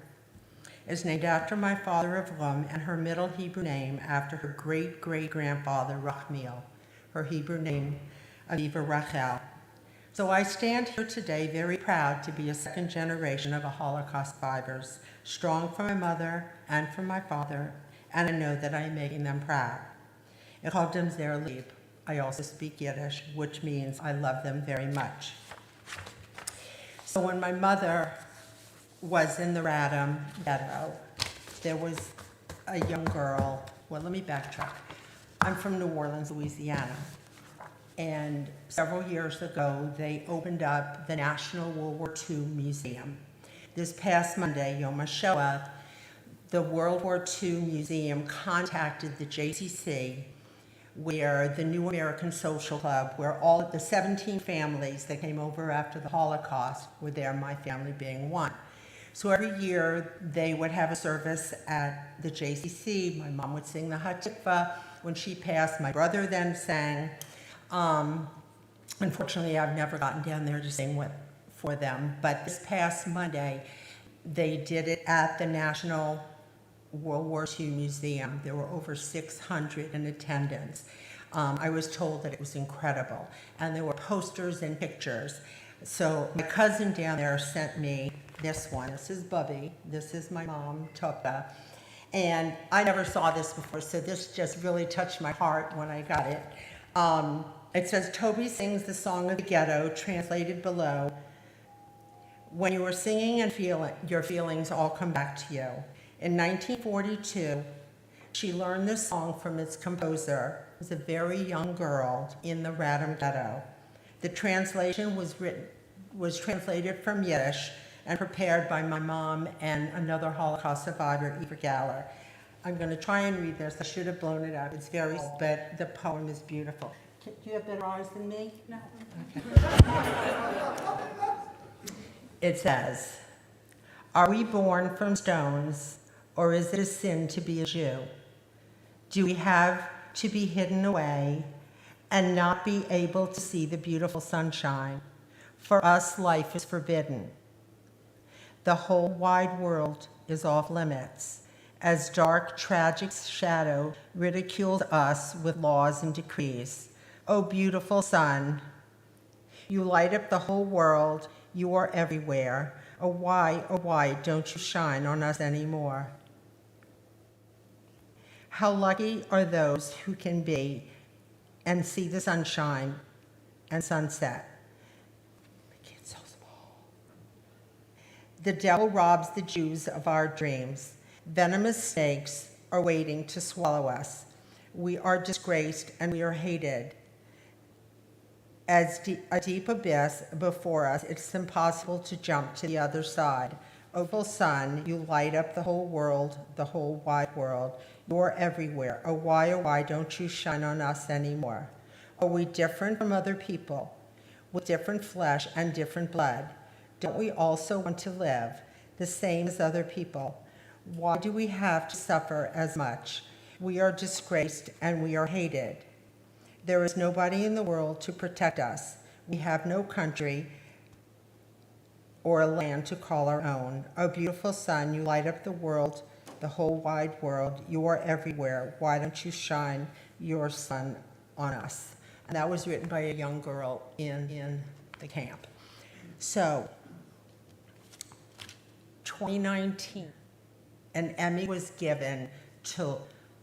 is named after my father of Rum, and her middle Hebrew name after her great-great-grandfather, Rachmiel, her Hebrew name, Aviva Rachel. So I stand here today very proud to be a second generation of Holocaust survivors, strong for my mother and for my father, and I know that I am making them proud. Ich hab dem sehr lieb. I also speak Yiddish, which means I love them very much. So when my mother was in the Radom ghetto, there was a young girl. Well, let me backtrack. I'm from New Orleans, Louisiana. And several years ago, they opened up the National World War II Museum. This past Monday, Yom HaShoah, the World War II Museum contacted the JCC, where the New American Social Club, where all of the 17 families that came over after the Holocaust were there, my family being one. So every year, they would have a service at the JCC. My mom would sing the Hatikva. When she passed, my brother then sang. Unfortunately, I've never gotten down there to sing for them, but this past Monday, they did it at the National World War II Museum. There were over 600 in attendance. I was told that it was incredible, and there were posters and pictures. So my cousin down there sent me this one. This is Bubby. This is my mom, Topa. And I never saw this before, so this just really touched my heart when I got it. It says, Toby sings the song of the ghetto, translated below. When you are singing and your feelings all come back to you. In 1942, she learned this song from its composer, who was a very young girl in the Radom ghetto. The translation was translated from Yiddish and prepared by my mom and another Holocaust survivor, Eva Galler. I'm going to try and read this. I should have blown it up. It's very, but the poem is beautiful. Do you have better eyes than me? No. It says, "Are we born from stones, or is it a sin to be a Jew? Do we have to be hidden away and not be able to see the beautiful sunshine? For us, life is forbidden. The whole wide world is off limits, as dark, tragic shadow ridiculed us with laws and decrees. O beautiful sun, you light up the whole world, you are everywhere. Oh why don't you shine on us anymore? How lucky are those who can be and see the sunshine and sunset." The kid's so small. "The devil robs the Jews of our dreams. Venomous snakes are waiting to swallow us. We are disgraced and we are hated. As a deep abyss before us, it's impossible to jump to the other side. O full sun, you light up the whole world, the whole wide world. You're everywhere. Oh, why don't you shine on us anymore? Are we different from other people, with different flesh and different blood? Don't we also want to live the same as other people? Why do we have to suffer as much? We are disgraced and we are hated. There is nobody in the world to protect us. We have no country or a land to call our own. O beautiful sun, you light up the world, the whole wide world. You are everywhere. Why don't you shine your sun on us?" And that was written by a young girl in the camp. So, 2019, an Emmy was given to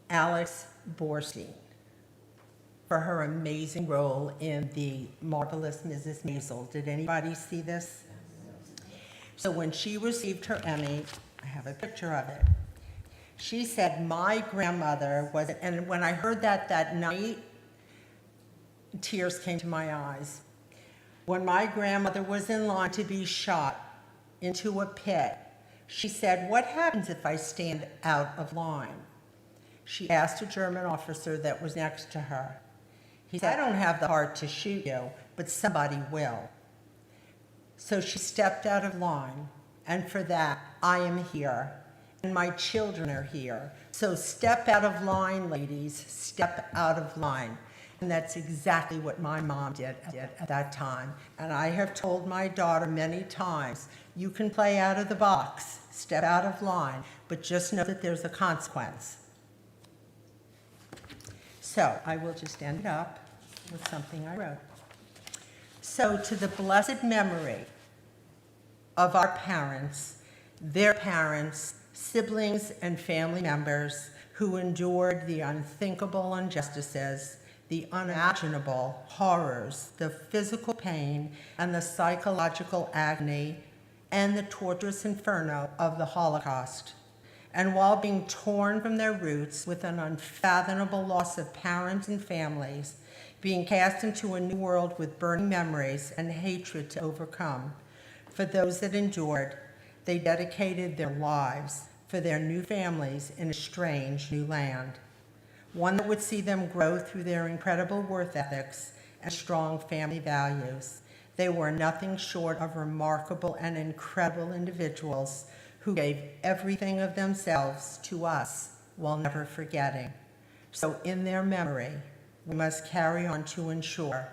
Alex Borstein for her amazing role in The Marvelous Mrs. Maisel. Did anybody see this? So when she received her Emmy, I have a picture of it. She said, "My grandmother was," and when I heard that night, tears came to my eyes. "When my grandmother was in line to be shot into a pit, she said, 'What happens if I stand out of line?' She asked a German officer that was next to her. He said, 'I don't have the heart to shoot you, but somebody will.' So she stepped out of line, and for that, I am here, and my children are here. So step out of line, ladies, step out of line." And that's exactly what my mom did at that time. And I have told my daughter many times, you can play out of the box, step out of line, but just know that there's a consequence. So I will just end it up with something I wrote. So to the blessed memory of our parents, their parents, siblings, and family members who endured the unthinkable injustices, the unimaginable horrors, the physical pain, and the psychological agony, and the torturous inferno of the Holocaust. And while being torn from their roots with an unfathomable loss of parents and families, being cast into a new world with burning memories and hatred to overcome, for those that endured, they dedicated their lives for their new families in a strange new land, one that would see them grow through their incredible work ethics and strong family values. They were nothing short of remarkable and incredible individuals who gave everything of themselves to us while never forgetting. So in their memory, we must carry on to ensure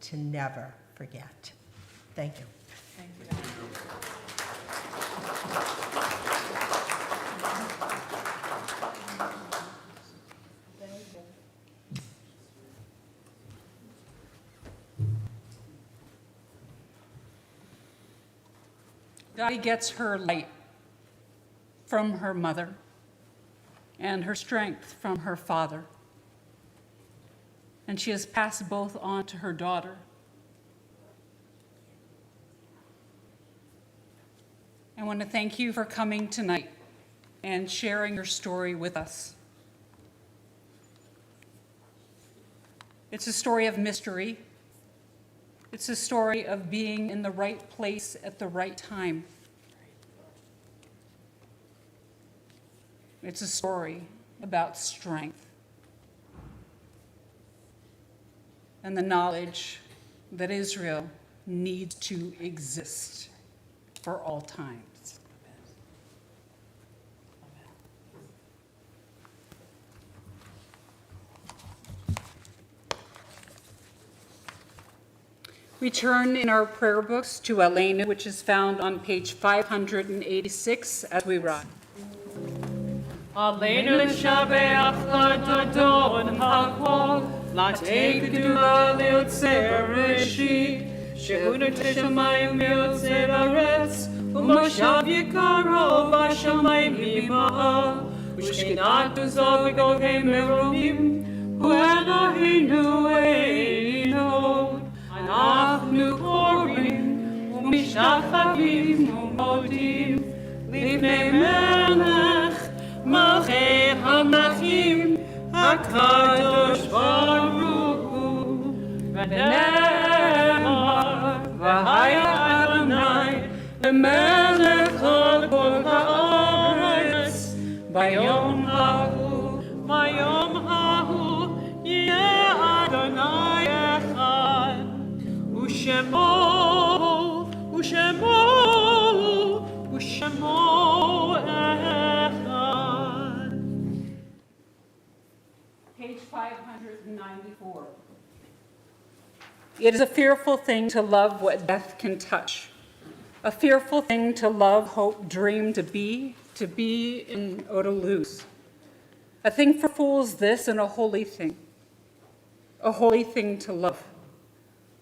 to never forget. Thank you. Dotti gets her light from her mother and her strength from her father. And she has passed both on to her daughter. I want to thank you for coming tonight and sharing your story with us. It's a story of mystery. It's a story of being in the right place at the right time. It's a story about strength. and the knowledge that Israel needs to exist for all times. We turn in our prayer books to Elena, which is found on page 586 as we rise. Aleinu shabeach ladadon hakol, latei gedula liotzer reshit, shehuna teshamayim liotzer aretz, umoshav yikaro vashamayim limaha, ushkinatu zovigogei meromim, hu Eloheinu eino, anachnu korim, umishachavim umodim, lifnei melech, Malchei HaMelachim, HaKadosh Baruch Hu, v'ne'emar, v'haya Adonai, v'melech al kol ha'aretz, bayom hahu, yeh Adonai echad, u'shemo echad. Page 594. It is a fearful thing to love what death can touch. A fearful thing to love, hope, dream, to be in or to lose. A thing for fools this, and a holy thing to love.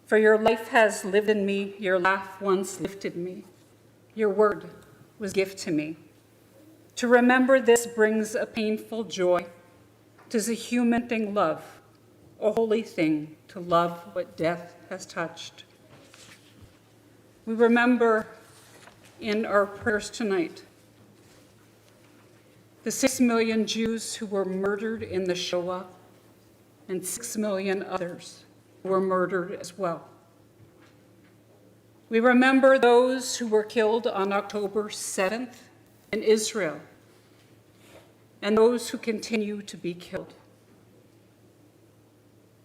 For your life has lived in me, your laugh once lifted me. Your word was gift to me. To remember this brings a painful joy. 'Tis a human thing, love, a holy thing to love what death has touched. We remember in our prayers tonight the 6 million Jews who were murdered in the Shoah and 6 million others who were murdered as well. We remember those who were killed on October 7th in Israel and those who continue to be killed.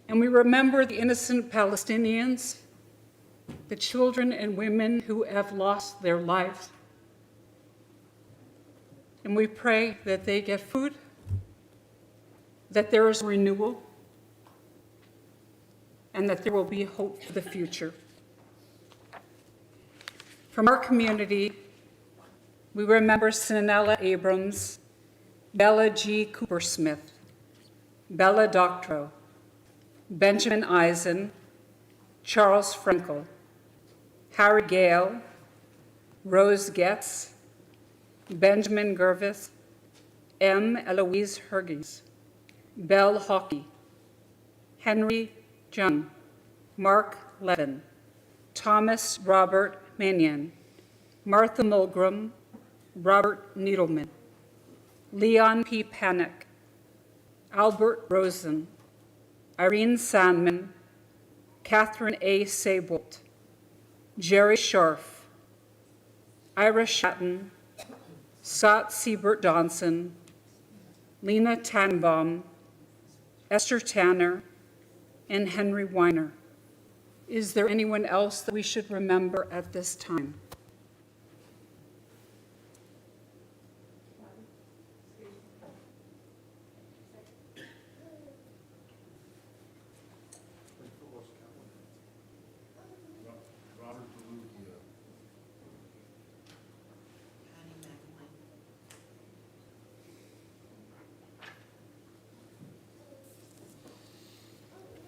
And we remember the innocent Palestinians, the children and women who have lost their lives. And we pray that they get food, that there is renewal, and that there will be hope for the future. From our community, we remember Sinella Abrams, Bella G. Coopersmith, Bella Doctorow, Benjamin Eisen, Charles Frankel, Harry Gale, Rose Getz, Benjamin Gervis, M. Eloise Herges, Belle Hockey, Henry Jung, Mark Levin, Thomas Robert Mannion, Martha Milgram, Robert Needleman, Leon P. Panic, Albert Rosen, Irene Sandman, Catherine A. Saybolt, Jerry Scharf, Ira Shatton, Sot Siebert Donson, Lena Tannenbaum, Esther Tanner, and Henry Weiner. Is there anyone else that we should remember at this time?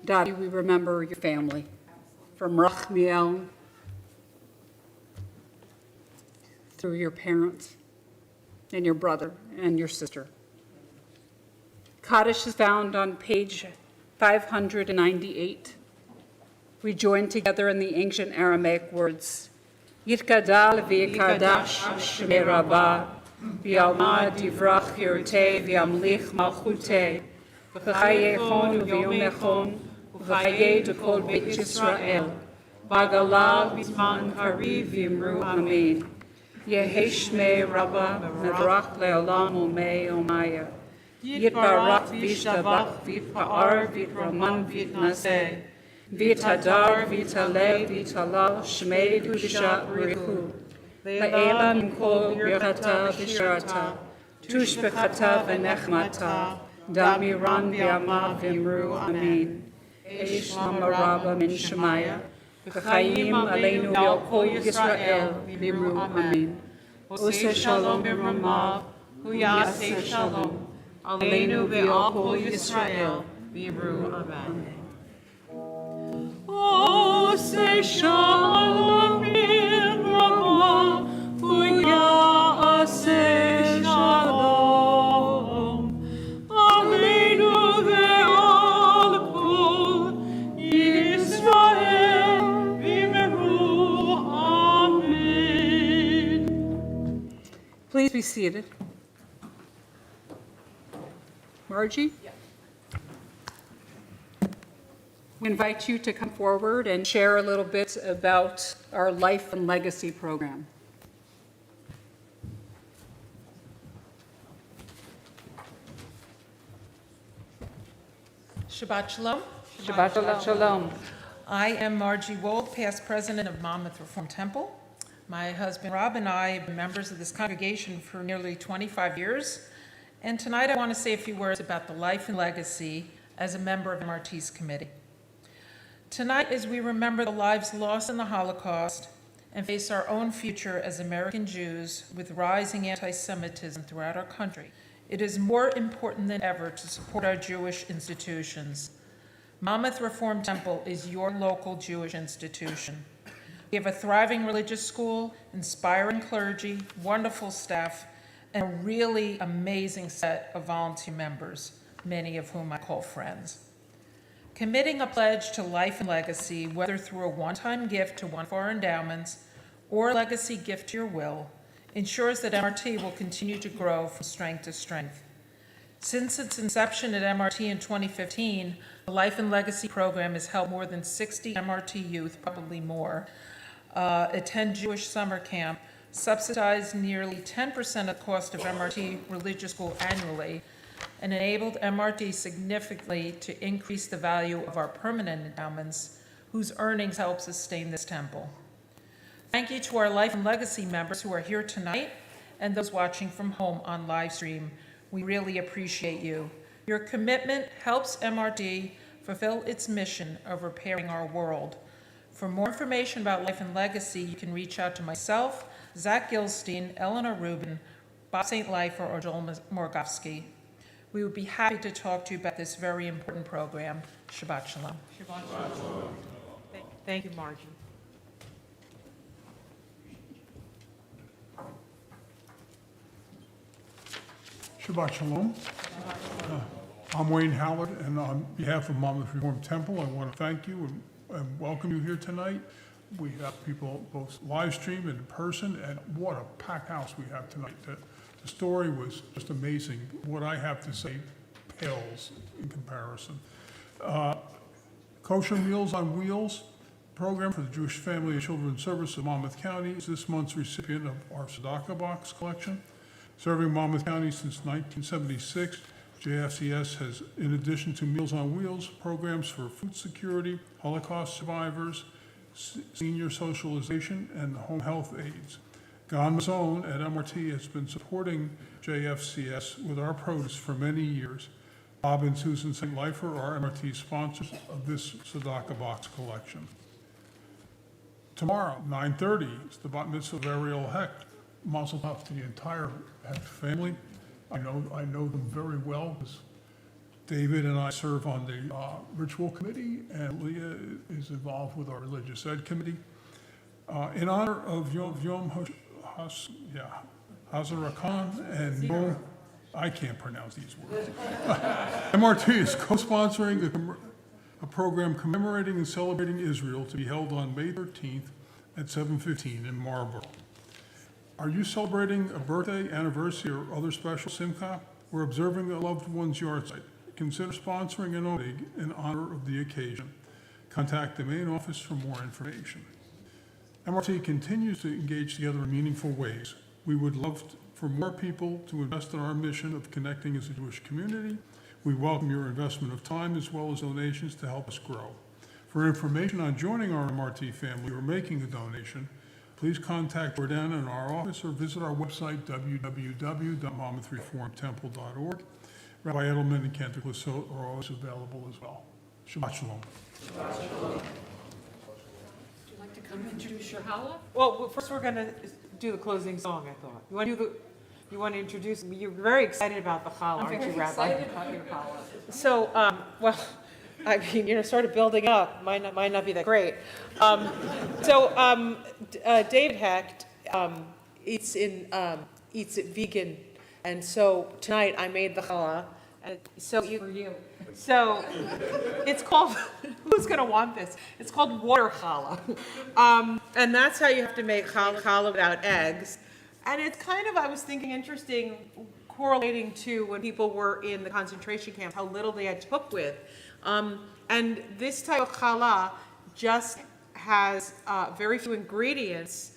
Dotti, we remember your family, from Rachmiel through your parents and your brother and your sister. Kaddish is found on page 598. We join together in the ancient Aramaic words, Yitkadal v'yikadash shmei Rabbah, v'yalma divrach yirtei v'yamlich malchutei, v'chayechon v'yomechon, v'chayei dekol beit Yisrael, v'agalal b'zman kariv v'yimru amen. Yehi shmei Rabbah, mevrach le'olam umei omaya. Yitbarach v'yishtabach v'yitpa'ar v'yitraman v'yitnaseh. Vita dar, vita le, vita la, shmei dusha urihu. Le'ela minkol birchata v'shirata, tush b'chata v'nechmata, damiran v'yama v'imru amen. Eish lamaraba min shemaya, v'chayim aleinu yalkol Yisrael v'imru amen. Ose shalom b'ramav, huyaseh shalom, aleinu v'yalkol Yisrael v'imru amen. Oh, say shalom b'rama, huyaseh shalom. Aleinu ve'al Yisrael v'imru amen. Please be seated. Margie? We invite you to come forward and share a little bit about our Life and Legacy program. Shabbat Shalom. Shabbat Shalom. I am Margie Wold, past president of Monmouth Reformed Temple. My husband Rob and I have been members of this congregation for nearly 25 years. And tonight I want to say a few words about the life and legacy as a member of MRT's committee. Tonight, as we remember the lives lost in the Holocaust and face our own future as American Jews with rising anti-Semitism throughout our country, it is more important than ever to support our Jewish institutions. Monmouth Reformed Temple is your local Jewish institution. We have a thriving religious school, inspiring clergy, wonderful staff, and a really amazing set of volunteer members, many of whom I call friends. Committing a pledge to life and legacy, whether through a one-time gift to one of our endowments or a legacy gift to your will, ensures that MRT will continue to grow from strength to strength. Since its inception at MRT in 2015, the Life and Legacy program has helped more than 60 MRT youth, probably more, attend Jewish summer camp, subsidized nearly 10% of the cost of MRT religious school annually, and enabled MRT significantly to increase the value of our permanent endowments, whose earnings help sustain this temple. Thank you to our Life and Legacy members who are here tonight and those watching from home on live stream. We really appreciate you. Your commitment helps MRT fulfill its mission of repairing our world. For more information about Life and Legacy, you can reach out to myself, Zach Gilstein, Eleanor Rubin, Bob St. Lifer, or Joel Morgowski. We would be happy to talk to you about this very important program. Shabbat Shalom. Shabbat Shalom. Thank you, Margie. Shabbat Shalom. I'm Wayne Howard, and on behalf of Monmouth Reformed Temple, I want to thank you and welcome you here tonight. We have people both live stream and in person, and what a packed house we have tonight. The story was just amazing. What I have to say pales in comparison. Kosher Meals on Wheels program for the Jewish Family and Children's Service of Monmouth County is this month's recipient of our tzedakah box collection. Serving Monmouth County since 1976, JFCS has, in addition to Meals on Wheels, programs for food security, Holocaust survivors, senior socialization, and home health aides. Gan Mazon at MRT has been supporting JFCS with our produce for many years. Bob and Susan St. Lifer are MRT sponsors of this tzedakah box collection. Tomorrow, 9:30, is the bat mitzvah of Ariel Hecht. Mazel tov to the entire Hecht family. I know them very well because David and I serve on the ritual committee, and Leah is involved with our religious ed committee. In honor of Yom Hazarakan and Yom, I can't pronounce these words. MRT is co-sponsoring a program commemorating and celebrating Israel to be held on May 13th at 7:15 in Marlborough. Are you celebrating a birthday, anniversary, or other special simcha? Or observing a loved one's yahrzeit? Consider sponsoring an onig in honor of the occasion. Contact the main office for more information. MRT continues to engage together in meaningful ways. We would love for more people to invest in our mission of connecting as a Jewish community. We welcome your investment of time as well as donations to help us grow. For information on joining our MRT family or making a donation, please contact Jordana in our office or visit our website, www.monmouthreformtemple.org. Rabbi Edelman and Cantor Clissold are always available as well. Shabbat Shalom. Would you like to come introduce your challah? Well, first we're going to do the closing song, I thought. You want to introduce, you're very excited about the challah, aren't you, Rabbi? I'm very excited about your challah. So, well, I mean, sort of building up, might not be that great. David Hecht eats it vegan, and so tonight I made the challah. And so For you. So it's called, who's going to want this? It's called water challah. And that's how you have to make challah without eggs. And it's kind of, I was thinking, interesting, correlating to when people were in the concentration camps, how little they had to cook with. And this type of challah just has very few ingredients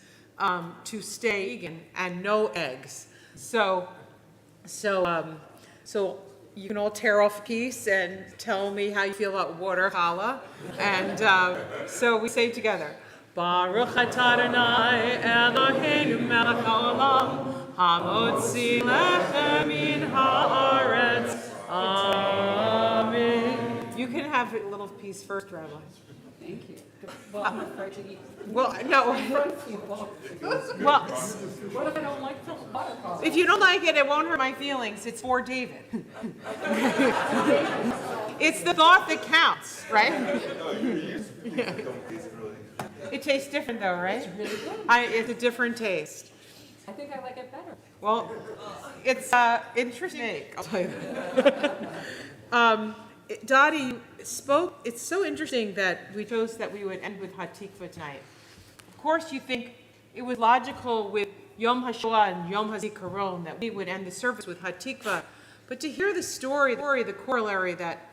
to stay vegan and no eggs. So you can all tear off a piece and tell me how you feel about water challah. And so we say together, Baruch atah Adonai Eloheinu melech haolam, hamotzi lechem min haaretz. Amen. You can have a little piece first, Rabbi. Thank you. Well, I'm afraid to eat. Well, no. Well, What if I don't like the butter challah? if you don't like it, it won't hurt my feelings. It's for David. It's the thought that counts, right? It tastes different though, right? It's really good. It's a different taste. I think I like it better. Well, it's interesting. I'll tell you that. Dotti spoke. It's so interesting that we chose that we would end with Hatikva tonight. Of course, you think it was logical with Yom HaShoah and Yom HaZikaron that we would end the service with Hatikva, but to hear the story, the corollary that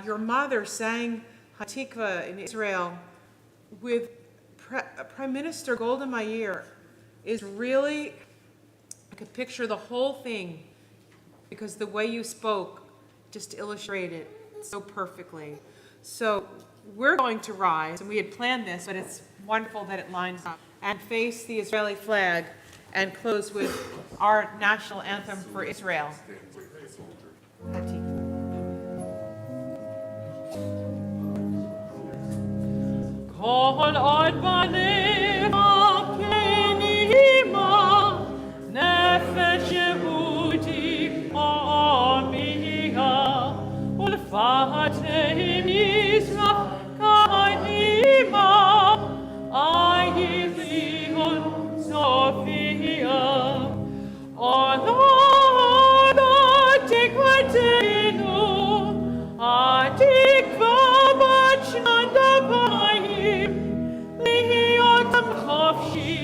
your mother sang Hatikva in Israel with Prime Minister Golda Meir is really, I could picture the whole thing because the way you spoke just illustrated it so perfectly. So we're going to rise, and we had planned this, but it's wonderful that it lines up, and face the Israeli flag and close with our national anthem for Israel. Kol od banecha kenima, nefesh Yehudi amiyah, ulfateim Yisrach kanima, ayilion Sophia, Adonai tikvatenu, Atikva b'shnata b'ayim, Lihiyotam chofshi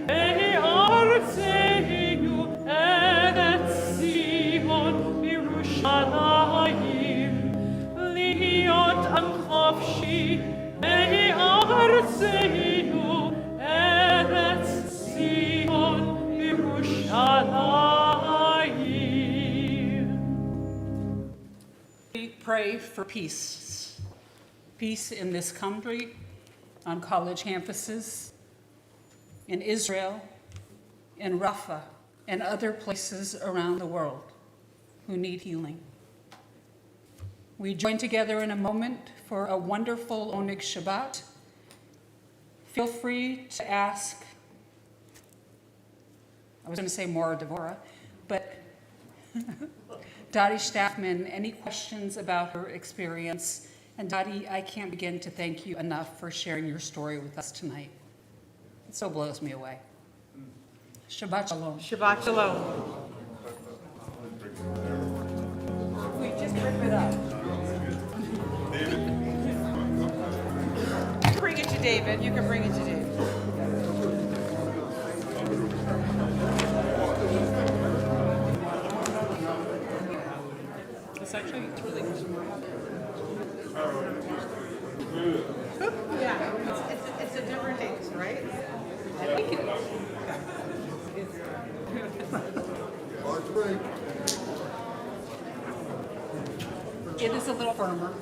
be'artzeinu, Eretz Sion b'Yerushalayim, Lihiyotam chofshi be'artzeinu, Eretz Sion b'Yerushalayim. We pray for peace. Peace in this country, on college campuses, in Israel, in Rafah, and other places around the world who need healing. We join together in a moment for a wonderful Oneg Shabbat. Feel free to ask, I was going to say Mora Devora, but Dotti Shtafman any questions about her experience. And Dotti, I can't begin to thank you enough for sharing your story with us tonight. It so blows me away. Shabbat Shalom. Shabbat Shalom. We just rip it up. Bring it to David. You can bring it to David. It's actually really good. Yeah, it's a different taste, right? I like it. It is a little firmer.